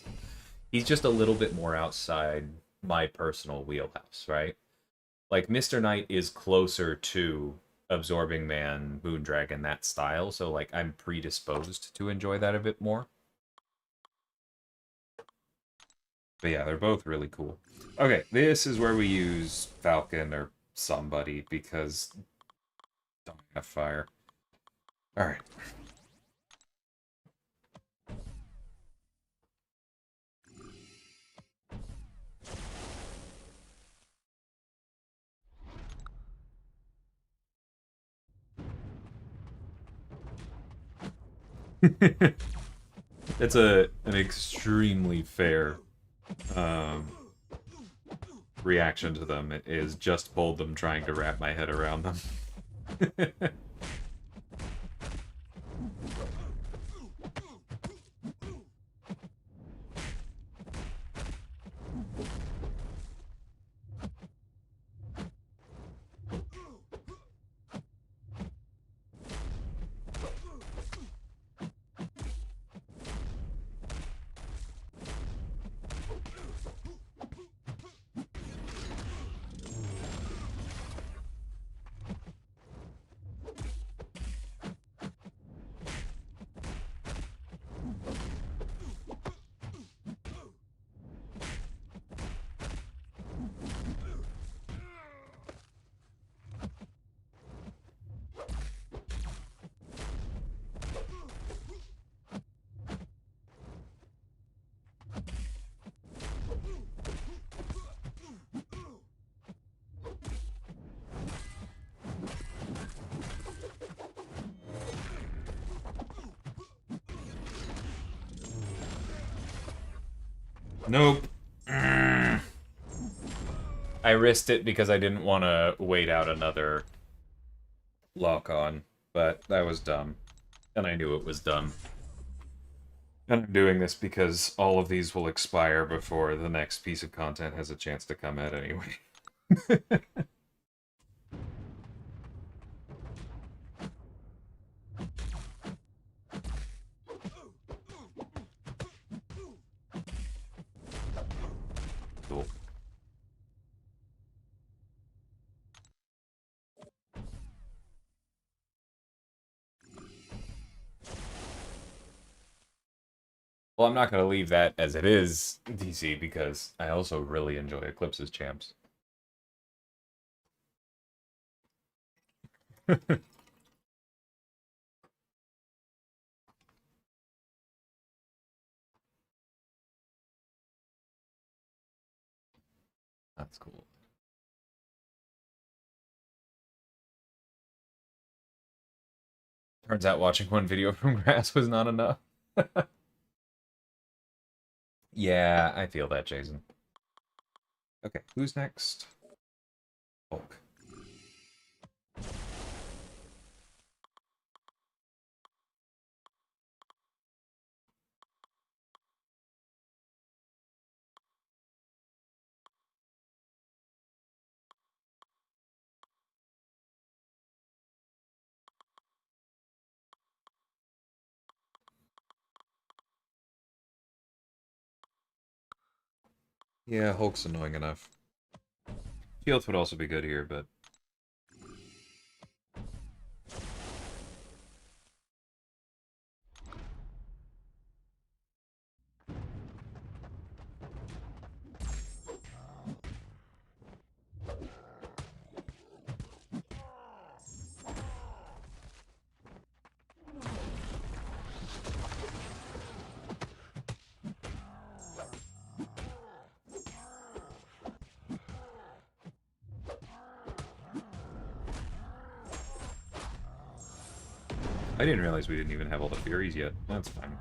He's just a little bit more outside my personal wheelhouse, right? Like, Mr. Knight is closer to Absorbing Man, Moondragon, that style, so, like, I'm predisposed to enjoy that a bit more. But yeah, they're both really cool. Okay, this is where we use Falcon or somebody, because don't have fire. Alright. It's an extremely fair reaction to them. It is just bold them trying to wrap my head around them. Nope. I risked it because I didn't want to wait out another lock-on, but that was dumb. And I knew it was dumb. And I'm doing this because all of these will expire before the next piece of content has a chance to come out anyway. Well, I'm not going to leave that as it is, DC, because I also really enjoy Eclipse's champs. That's cool. Turns out watching one video from Grass was not enough. Yeah, I feel that, Jason. Okay, who's next? Hulk. Yeah, Hulk's annoying enough. Shields would also be good here, but... I didn't realize we didn't even have all the Furies yet. That's fine.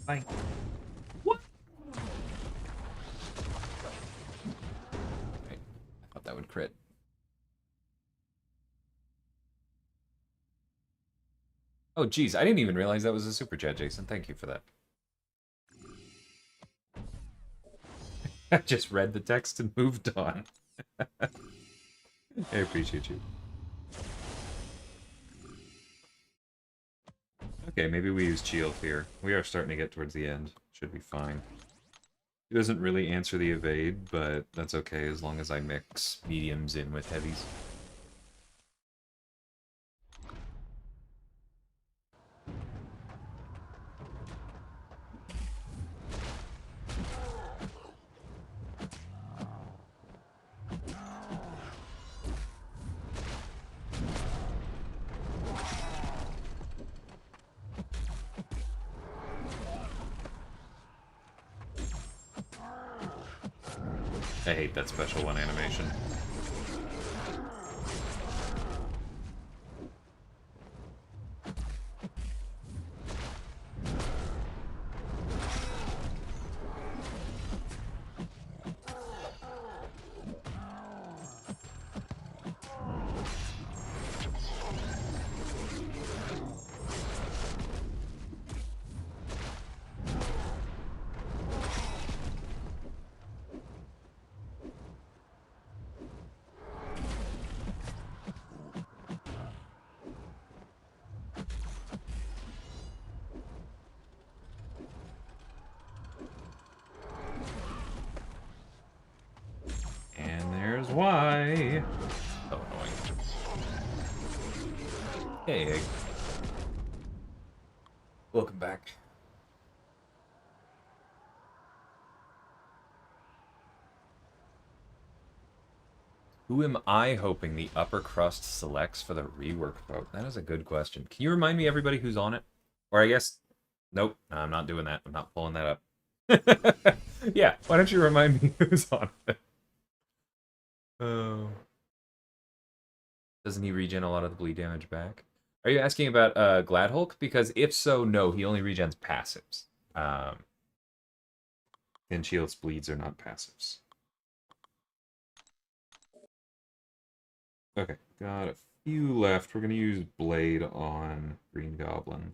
Bye. What? Right. I thought that would crit. Oh, geez, I didn't even realize that was a super chat, Jason. Thank you for that. I just read the text and moved on. I appreciate you. Okay, maybe we use shield here. We are starting to get towards the end. Should be fine. He doesn't really answer the evade, but that's okay as long as I mix mediums in with heavies. I hate that special one animation. And there's why. So annoying. Hey, Egg. Welcome back. Who am I hoping the upper crust selects for the rework vote? That is a good question. Can you remind me everybody who's on it? Or I guess, nope, I'm not doing that. I'm not pulling that up. Yeah, why don't you remind me who's on it? Oh. Doesn't he regen a lot of the bleed damage back? Are you asking about Glad Hulk? Because if so, no, he only regens passives. And Shield's bleeds are not passives. Okay, got a few left. We're gonna use Blade on Green Goblin.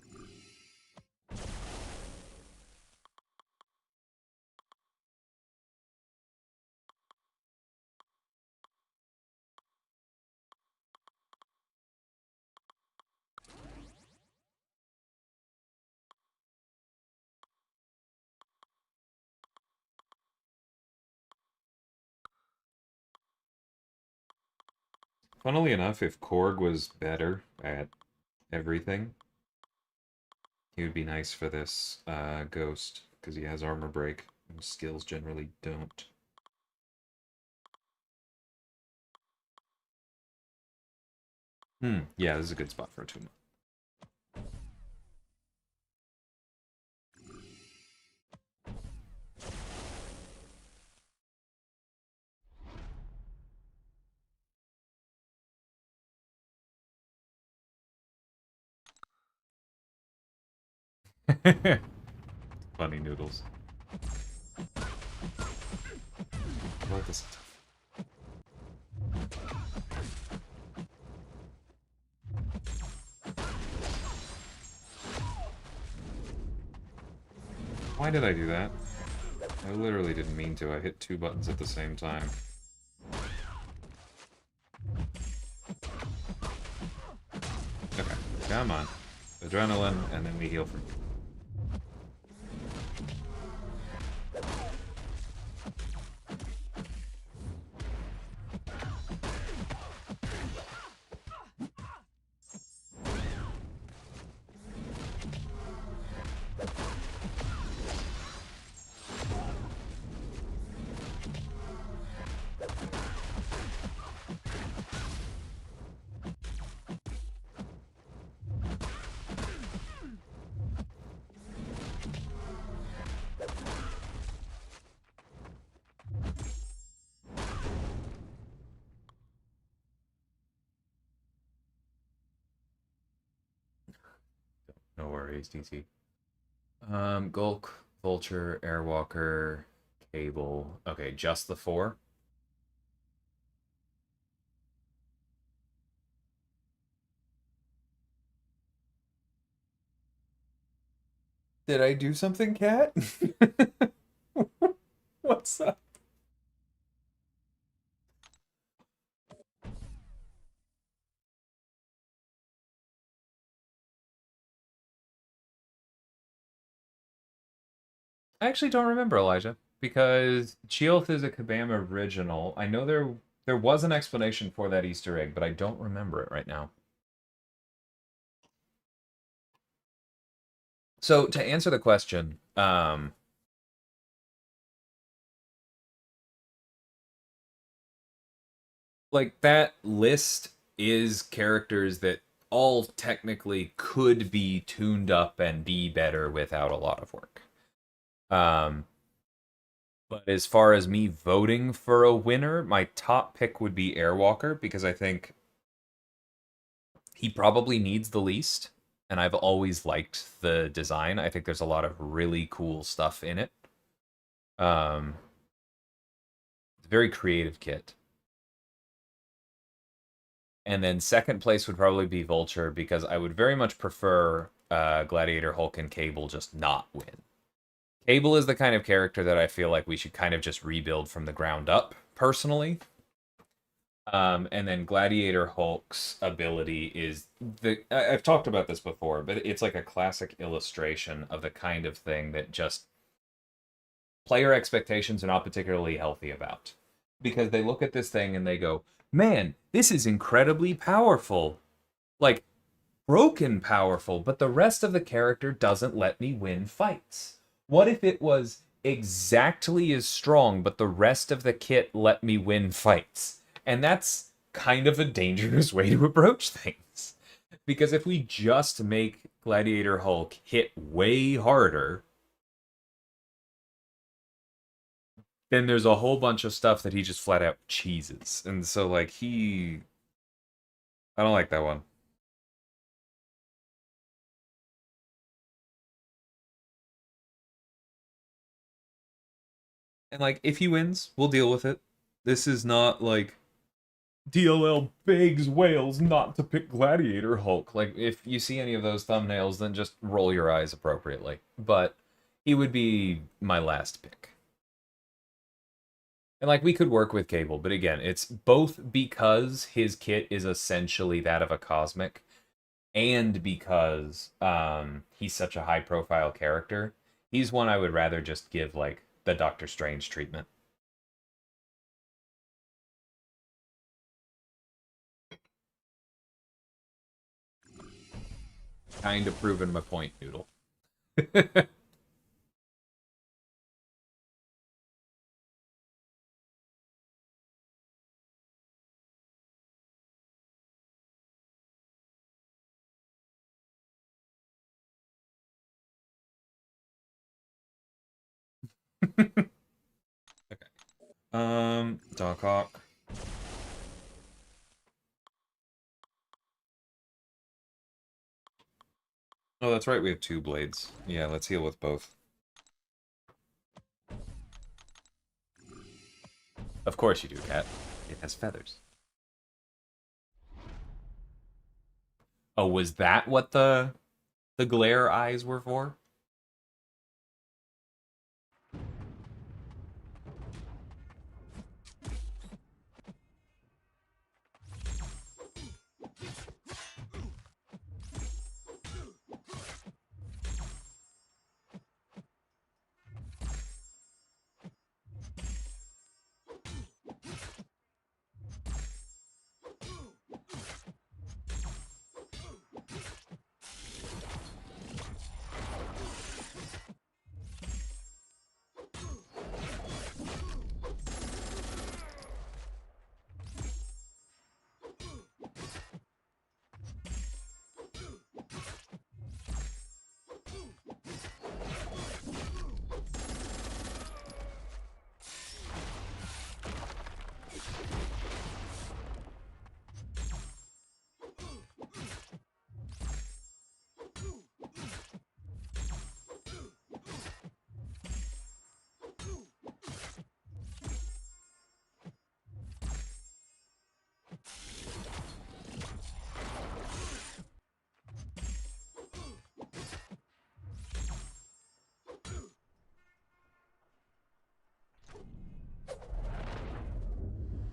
Funnily enough, if Korg was better at everything, He would be nice for this ghost, because he has armor break, and skills generally don't. Yeah, this is a good spot for a Tuma. Funny noodles. I like this. Why did I do that? I literally didn't mean to. I hit 2 buttons at the same time. Okay, come on. Adrenaline, and then we heal from... No worries, DC. Gulk, Vulture, Airwalker, Cable. Okay, just the 4? Did I do something, Cat? What's up? I actually don't remember, Elijah, because Cheoth is a Kabam original. I know there was an explanation for that Easter egg, but I don't remember it right now. So to answer the question, like that list is characters that all technically could be tuned up and be better without a lot of work. Um, but as far as me voting for a winner, my top pick would be Airwalker because I think he probably needs the least, and I've always liked the design. I think there's a lot of really cool stuff in it. Um, very creative kit. And then second place would probably be Vulture because I would very much prefer Gladiator, Hulk, and Cable just not win. Cable is the kind of character that I feel like we should kind of just rebuild from the ground up, personally. And then Gladiator Hulk's ability is I've talked about this before, but it's like a classic illustration of the kind of thing that just player expectations are not particularly healthy about. Because they look at this thing and they go, man, this is incredibly powerful. Like, broken powerful, but the rest of the character doesn't let me win fights. What if it was exactly as strong, but the rest of the kit let me win fights? And that's kind of a dangerous way to approach things. Because if we just make Gladiator Hulk hit way harder, then there's a whole bunch of stuff that he just flat out cheeses. And so, like, I don't like that one. And, like, if he wins, we'll deal with it. This is not, like, DLL begs whales not to pick Gladiator Hulk. Like, if you see any of those thumbnails, then just roll your eyes appropriately. But he would be my last pick. And, like, we could work with Cable, but again, it's both because his kit is essentially that of a Cosmic, and because he's such a high-profile character. He's one I would rather just give, like, the Doctor Strange treatment. Kind of proving my point, Noodle. Okay. Doghawk. Oh, that's right, we have two blades. Yeah, let's heal with both. Of course you do, Cat. It has feathers. Oh, was that what the glare eyes were for?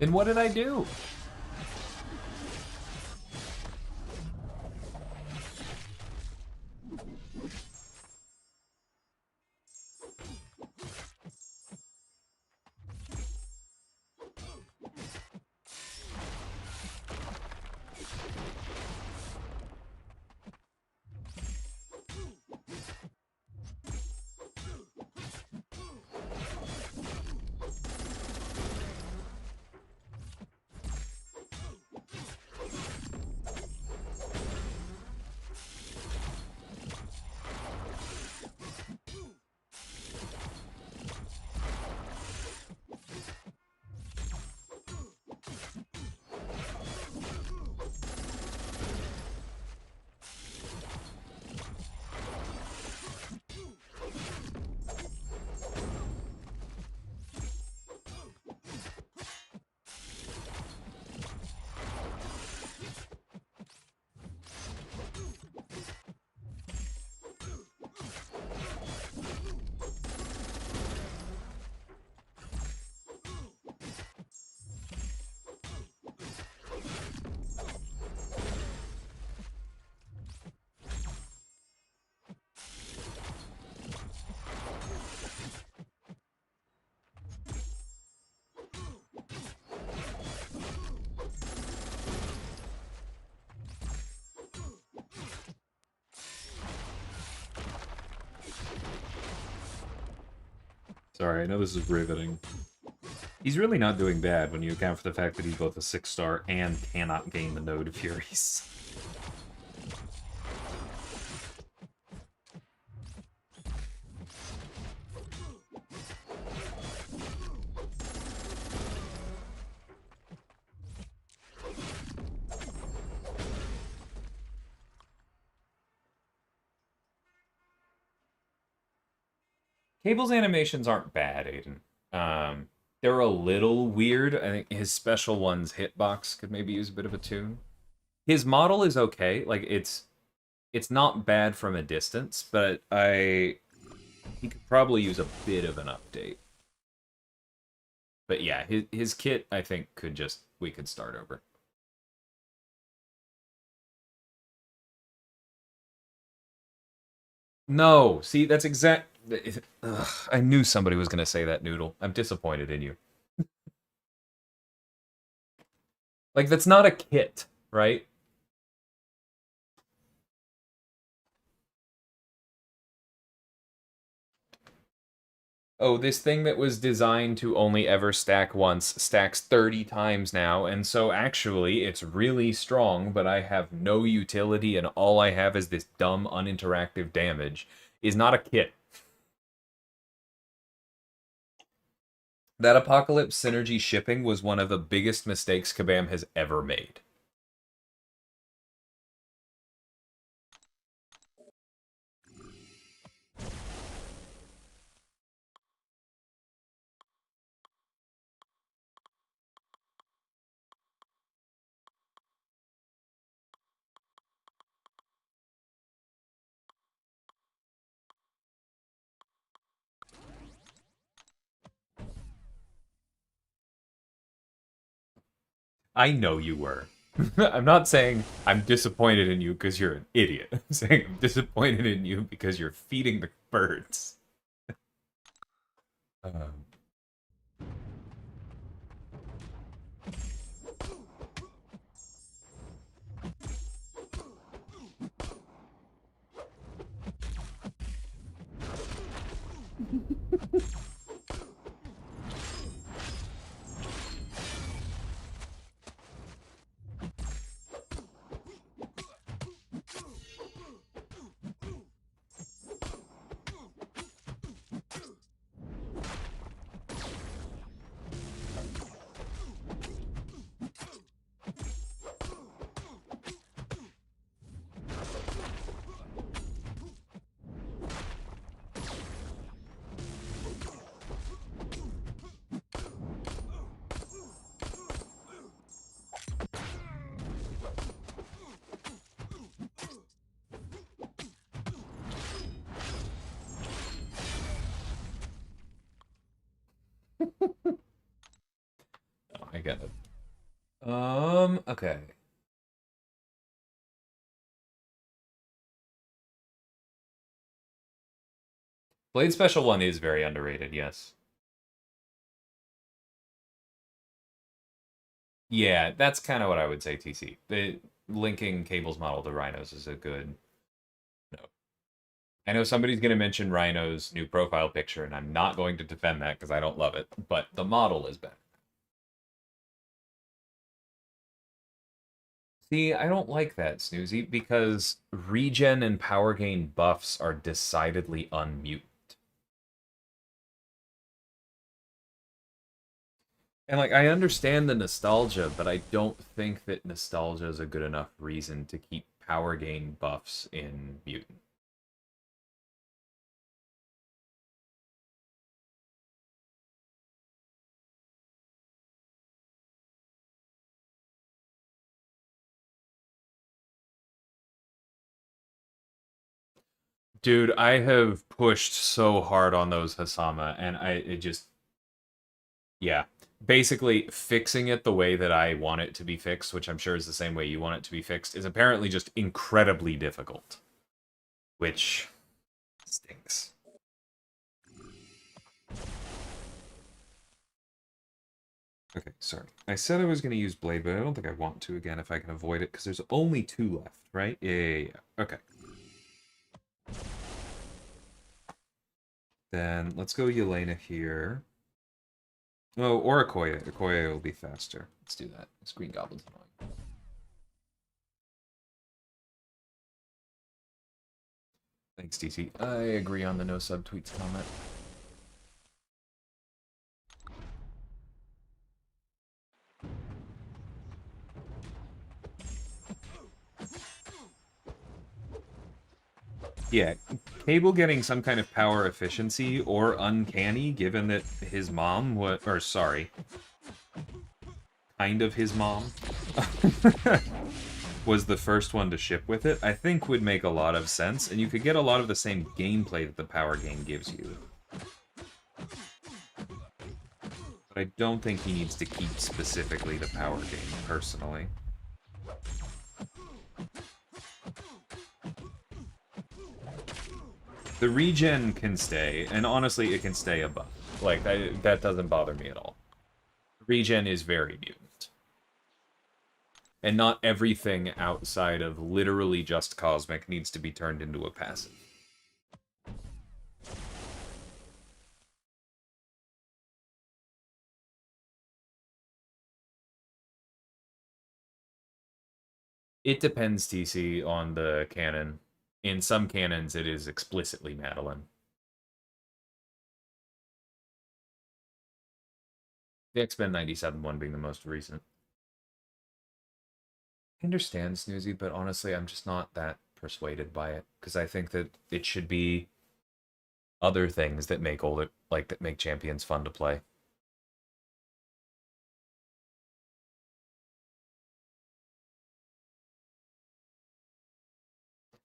Then what did I do? Sorry, I know this is riveting. He's really not doing bad when you account for the fact that he's both a 6-star and cannot gain the Node Furies. Cable's animations aren't bad, Aiden. They're a little weird. I think his special one's hitbox could maybe use a bit of a tune. His model is okay. Like it's not bad from a distance, but he could probably use a bit of an update. But yeah, his kit I think we could start over. No, see that's exact. Ugh, I knew somebody was gonna say that, Noodle. I'm disappointed in you. Like that's not a kit, right? oh, this thing that was designed to only ever stack once stacks 30 times now, and so actually it's really strong, but I have no utility and all I have is this dumb uninteractive damage, is not a kit. That Apocalypse Synergy shipping was one of the biggest mistakes Kabam has ever made. I know you were. I'm not saying I'm disappointed in you because you're an idiot. I'm saying I'm disappointed in you because you're feeding the birds. Um, I get it. Okay. Blade Special 1 is very underrated, yes. Yeah, that's kind of what I would say, TC. Linking Cable's model to Rhino's is a good... No. I know somebody's going to mention Rhino's new profile picture, and I'm not going to defend that because I don't love it, but the model is better. See, I don't like that, Snoozy, because regen and power gain buffs are decidedly unmutant. And like, I understand the nostalgia, but I don't think that nostalgia is a good enough reason to keep power gain buffs in mutant. Dude, I have pushed so hard on those Hasama, and it just, yeah. Basically, fixing it the way that I want it to be fixed, which I'm sure is the same way you want it to be fixed, is apparently just incredibly difficult. Which stinks. Okay, sorry. I said I was going to use Blade, but I don't think I want to again if I can avoid it, because there's only 2 left, right? Yeah. Okay. Then let's go Yelena here. Oh, or Okoye. Okoye will be faster. Let's do that. This Green Goblin's annoying. Thanks, DC. I agree on the no subtweets comment. Yeah, Cable getting some kind of power efficiency or uncanny, given that his mom was, or sorry, kind of his mom, was the first one to ship with it, I think would make a lot of sense, and you could get a lot of the same gameplay that the power game gives you. But I don't think he needs to keep specifically the power game, personally. The regen can stay, and honestly, it can stay above. Like, that doesn't bother me at all. Regen is very mutant. And not everything outside of literally just Cosmic needs to be turned into a passive. It depends, TC, on the canon. In some canons, it is explicitly Madeline. The X-Men 97 one being the most recent. I understand Snoozy, but honestly, I'm just not that persuaded by it because I think that it should be other things that make that make champions fun to play.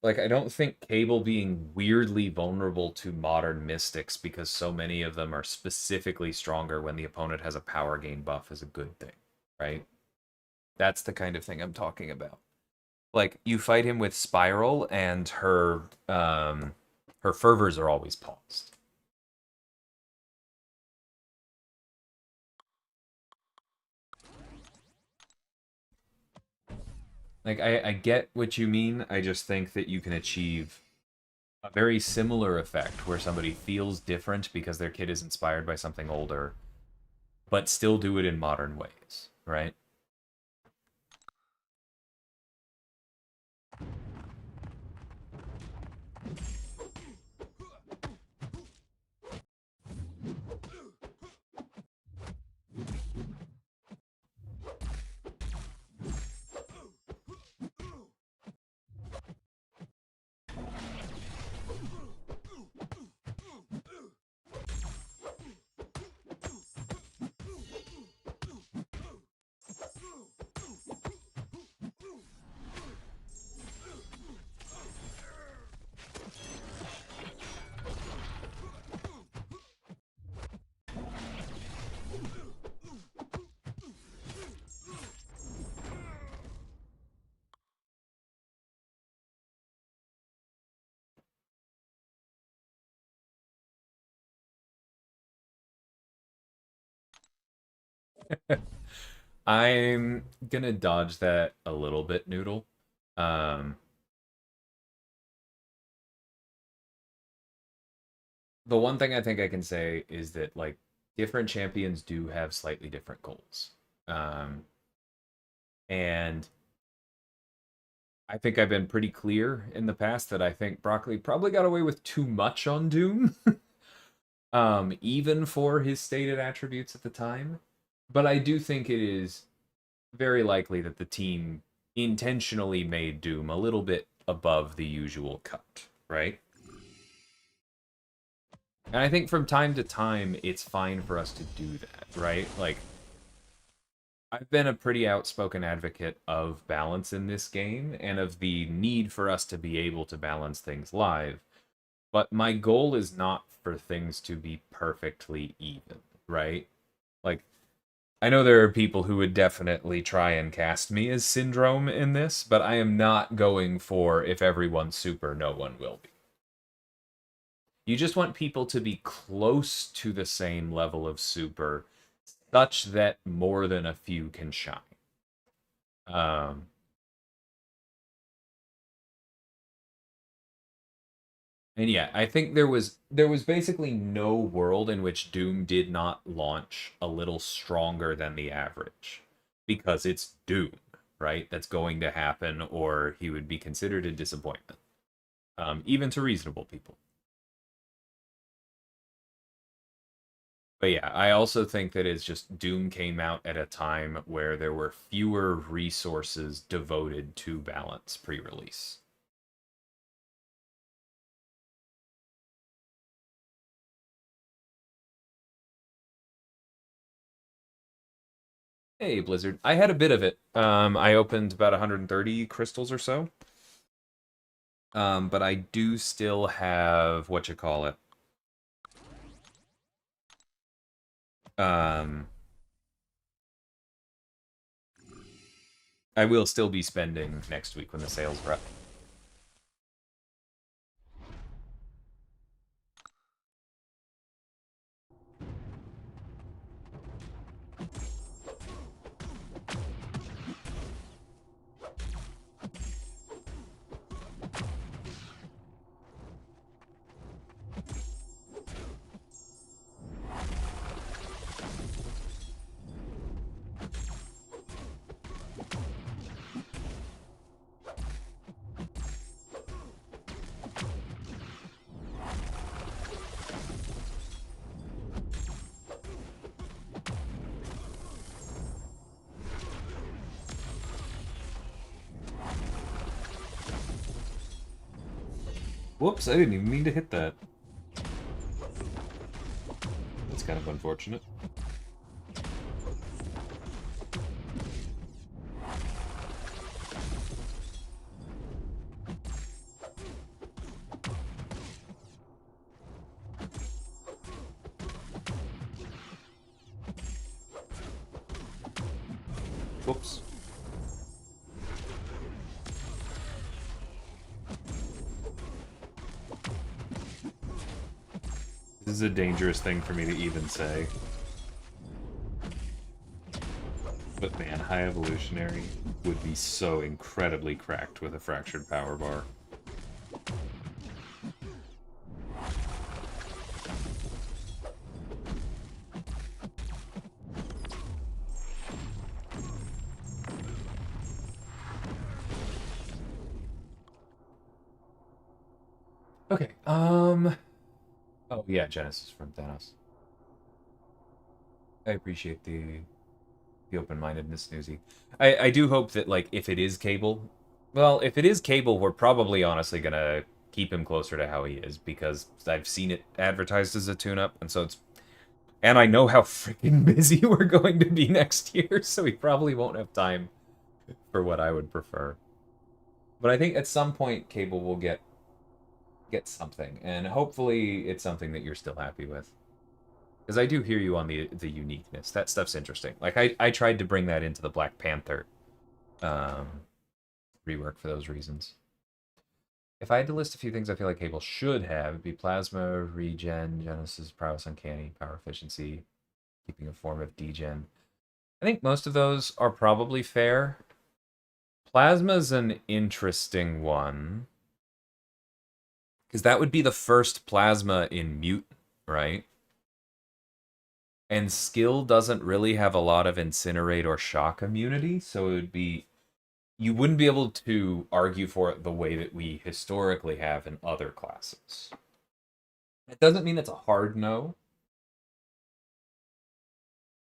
Like, I don't think Cable being weirdly vulnerable to modern mystics because so many of them are specifically stronger when the opponent has a power gain buff is a good thing, right? That's the kind of thing I'm talking about. Like, you fight him with Spiral and her fervors are always paused. Like, I get what you mean. I just think that you can achieve a very similar effect where somebody feels different because their kid is inspired by something older, but still do it in modern ways, right? I'm gonna dodge that a little bit, Noodle. Um, the one thing I think I can say is that like different champions do have slightly different goals. Um, and I think I've been pretty clear in the past that I think Broccoli probably got away with too much on Doom, even for his stated attributes at the time. But I do think it is very likely that the team intentionally made Doom a little bit above the usual cut, right? And I think from time to time, it's fine for us to do that, right? Like, I've been a pretty outspoken advocate of balance in this game and of the need for us to be able to balance things live. But my goal is not for things to be perfectly even, right? Like, I know there are people who would definitely try and cast me as Syndrome in this, but I am not going for if everyone's super, no one will be. You just want people to be close to the same level of super, such that more than a few can shine. Um, and yeah, I think there was basically no world in which Doom did not launch a little stronger than the average, because it's Doom, right? That's going to happen, or he would be considered a disappointment, even to reasonable people. But yeah, I also think that it's just Doom came out at a time where there were fewer resources devoted to balance pre-release. Hey, Blizzard. I had a bit of it. I opened about 130 crystals or so. But I do still have what you call it. Um, I will still be spending next week when the sales are up. Whoops, I didn't even mean to hit that. That's kind of unfortunate. Whoops. This is a dangerous thing for me to even say. But man, High Evolutionary would be so incredibly cracked with a Fractured Power Bar. Okay, oh yeah, Genesis from Thanos. I appreciate the open-mindedness, Snoozy. I do hope that, like, if it is Cable... Well, if it is Cable, we're probably honestly gonna keep him closer to how he is, because I've seen it advertised as a tune-up, and so it's... And I know how freaking busy we're going to be next year, so we probably won't have time for what I would prefer. But I think at some point, Cable will get something, and hopefully it's something that you're still happy with. Because I do hear you on the uniqueness. That stuff's interesting. Like, I tried to bring that into the Black Panther rework for those reasons. If I had to list a few things I feel like Cable should have, it'd be Plasma, Regen, Genesis, Prowess, Uncanny, Power Efficiency, Keeping a Form of Degen. I think most of those are probably fair. Plasma's an interesting one. Because that would be the first Plasma in Mute, right? And Skill doesn't really have a lot of Incinerate or Shock immunity, so it would be... You wouldn't be able to argue for it the way that we historically have in other classes. It doesn't mean it's a hard no.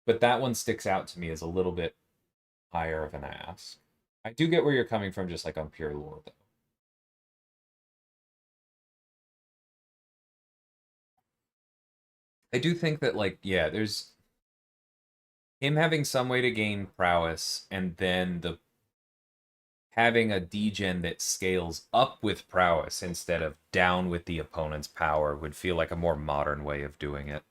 But that one sticks out to me as a little bit higher of an ask. I do get where you're coming from, just like on pure lore, though. I do think that, like, yeah, there's him having some way to gain prowess, and then the having a degen that scales up with prowess instead of down with the opponent's power would feel like a more modern way of doing it.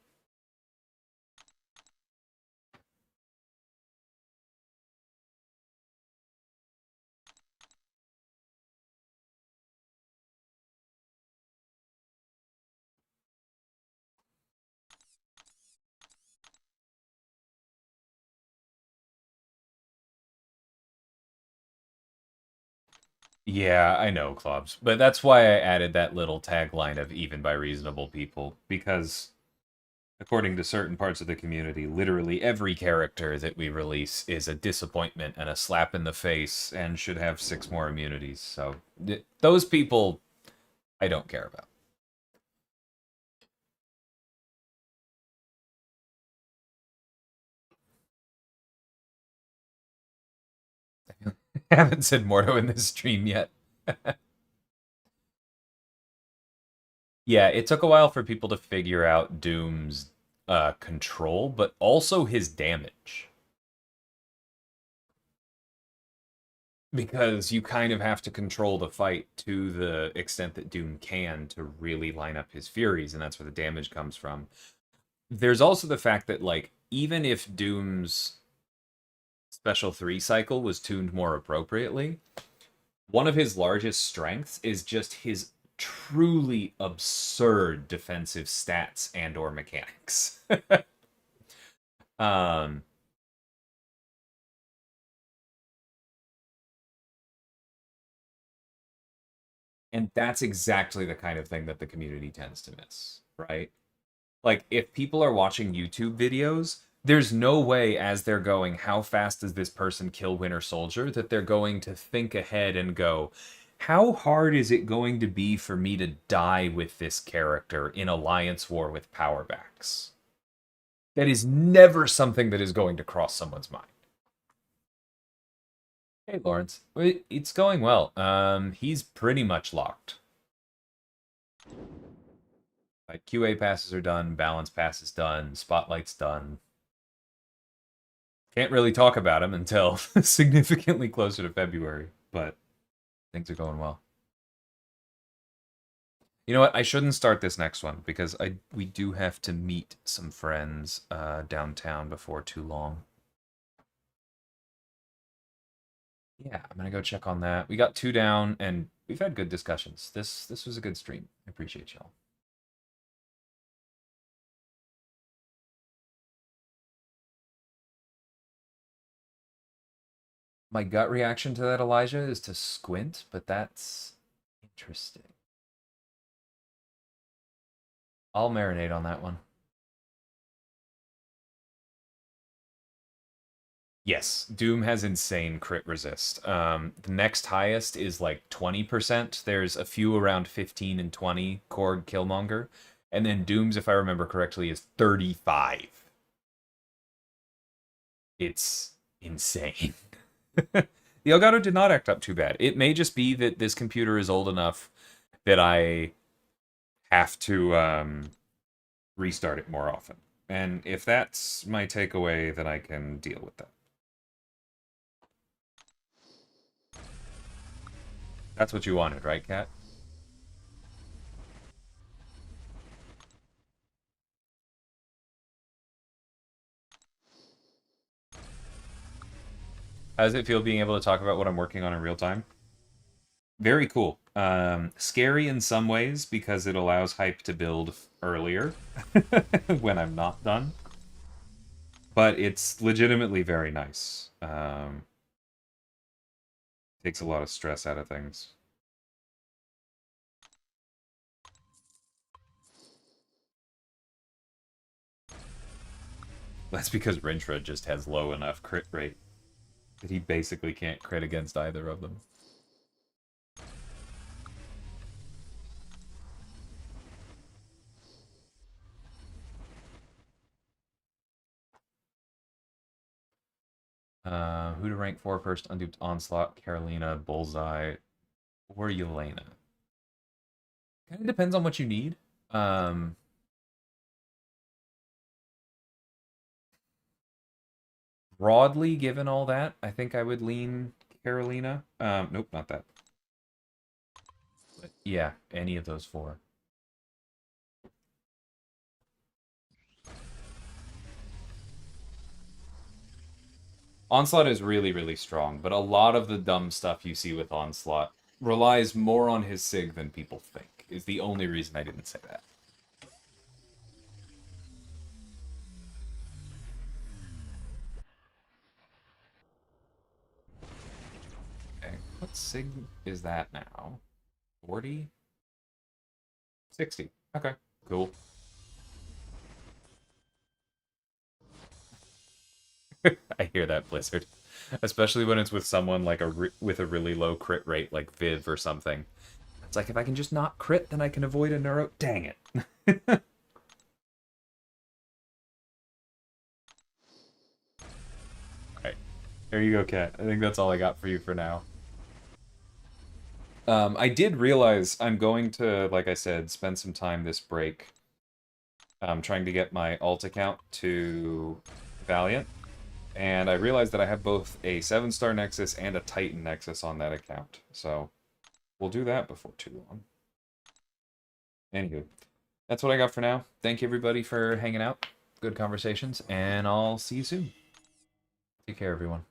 Yeah, I know, Clubs. But that's why I added that little tagline of even by reasonable people, because according to certain parts of the community, literally every character that we release is a disappointment and a slap in the face and should have 6 more immunities. So those people, I don't care about. I haven't said Mordo in this stream yet. Yeah, it took a while for people to figure out Doom's control, but also his damage. Because you kind of have to control the fight to the extent that Doom can to really line up his Furies, and that's where the damage comes from. There's also the fact that, like, even if Doom's Special 3 cycle was tuned more appropriately, one of his largest strengths is just his truly absurd defensive stats and or mechanics. um and that's exactly the kind of thing that the community tends to miss, right? Like, if people are watching YouTube videos, there's no way as they're going, how fast does this person kill Winter Soldier, that they're going to think ahead and go, how hard is it going to be for me to die with this character in Alliance War with powerbacks? That is never something that is going to cross someone's mind. Hey, Lawrence. It's going well. He's pretty much locked. Like QA passes are done, balance pass is done, spotlight's done. Can't really talk about them until significantly closer to February, but things are going well. You know what? I shouldn't start this next one because we do have to meet some friends downtown before too long. Yeah, I'm gonna go check on that. We got 2 down, and we've had good discussions. This was a good stream. I appreciate y'all. My gut reaction to that, Elijah, is to squint, but that's interesting. I'll marinate on that one. Yes, Doom has insane crit resist. The next highest is like 20%. There's a few around 15 and 20 Korg Killmonger. And then Doom's, if I remember correctly, is 35. It's insane. The Elgato did not act up too bad. It may just be that this computer is old enough that I have to restart it more often. And if that's my takeaway, then I can deal with that. That's what you wanted, right, Kat? How does it feel being able to talk about what I'm working on in real time? Very cool. Scary in some ways because it allows hype to build earlier when I'm not done. But it's legitimately very nice. Takes a lot of stress out of things. That's because Rintra just has low enough crit rate that he basically can't crit against either of them. Who to rank for first? Unduped Onslaught, Carolina, Bullseye, or Yelena. Kind of depends on what you need. Broadly, given all that, I think I would lean Carolina. Nope, not that. But yeah, any of those 4. Onslaught is really, really strong, but a lot of the dumb stuff you see with Onslaught relies more on his SIG than people think, is the only reason I didn't say that. Okay, what SIG is that now? 40? 60. Okay, cool. I hear that, Blizzard. Especially when it's with someone like with a really low crit rate like Viv or something. It's like, if I can just not crit, then I can avoid a neuro. Dang it. Alright. There you go, Kat. I think that's all I got for you for now. I did realize I'm going to, like I said, spend some time this break trying to get my alt account to Valiant. And I realized that I have both a 7-star Nexus and a Titan Nexus on that account. So we'll do that before too long. Anywho, that's what I got for now. Thank you, everybody, for hanging out. Good conversations, and I'll see you soon. Take care, everyone.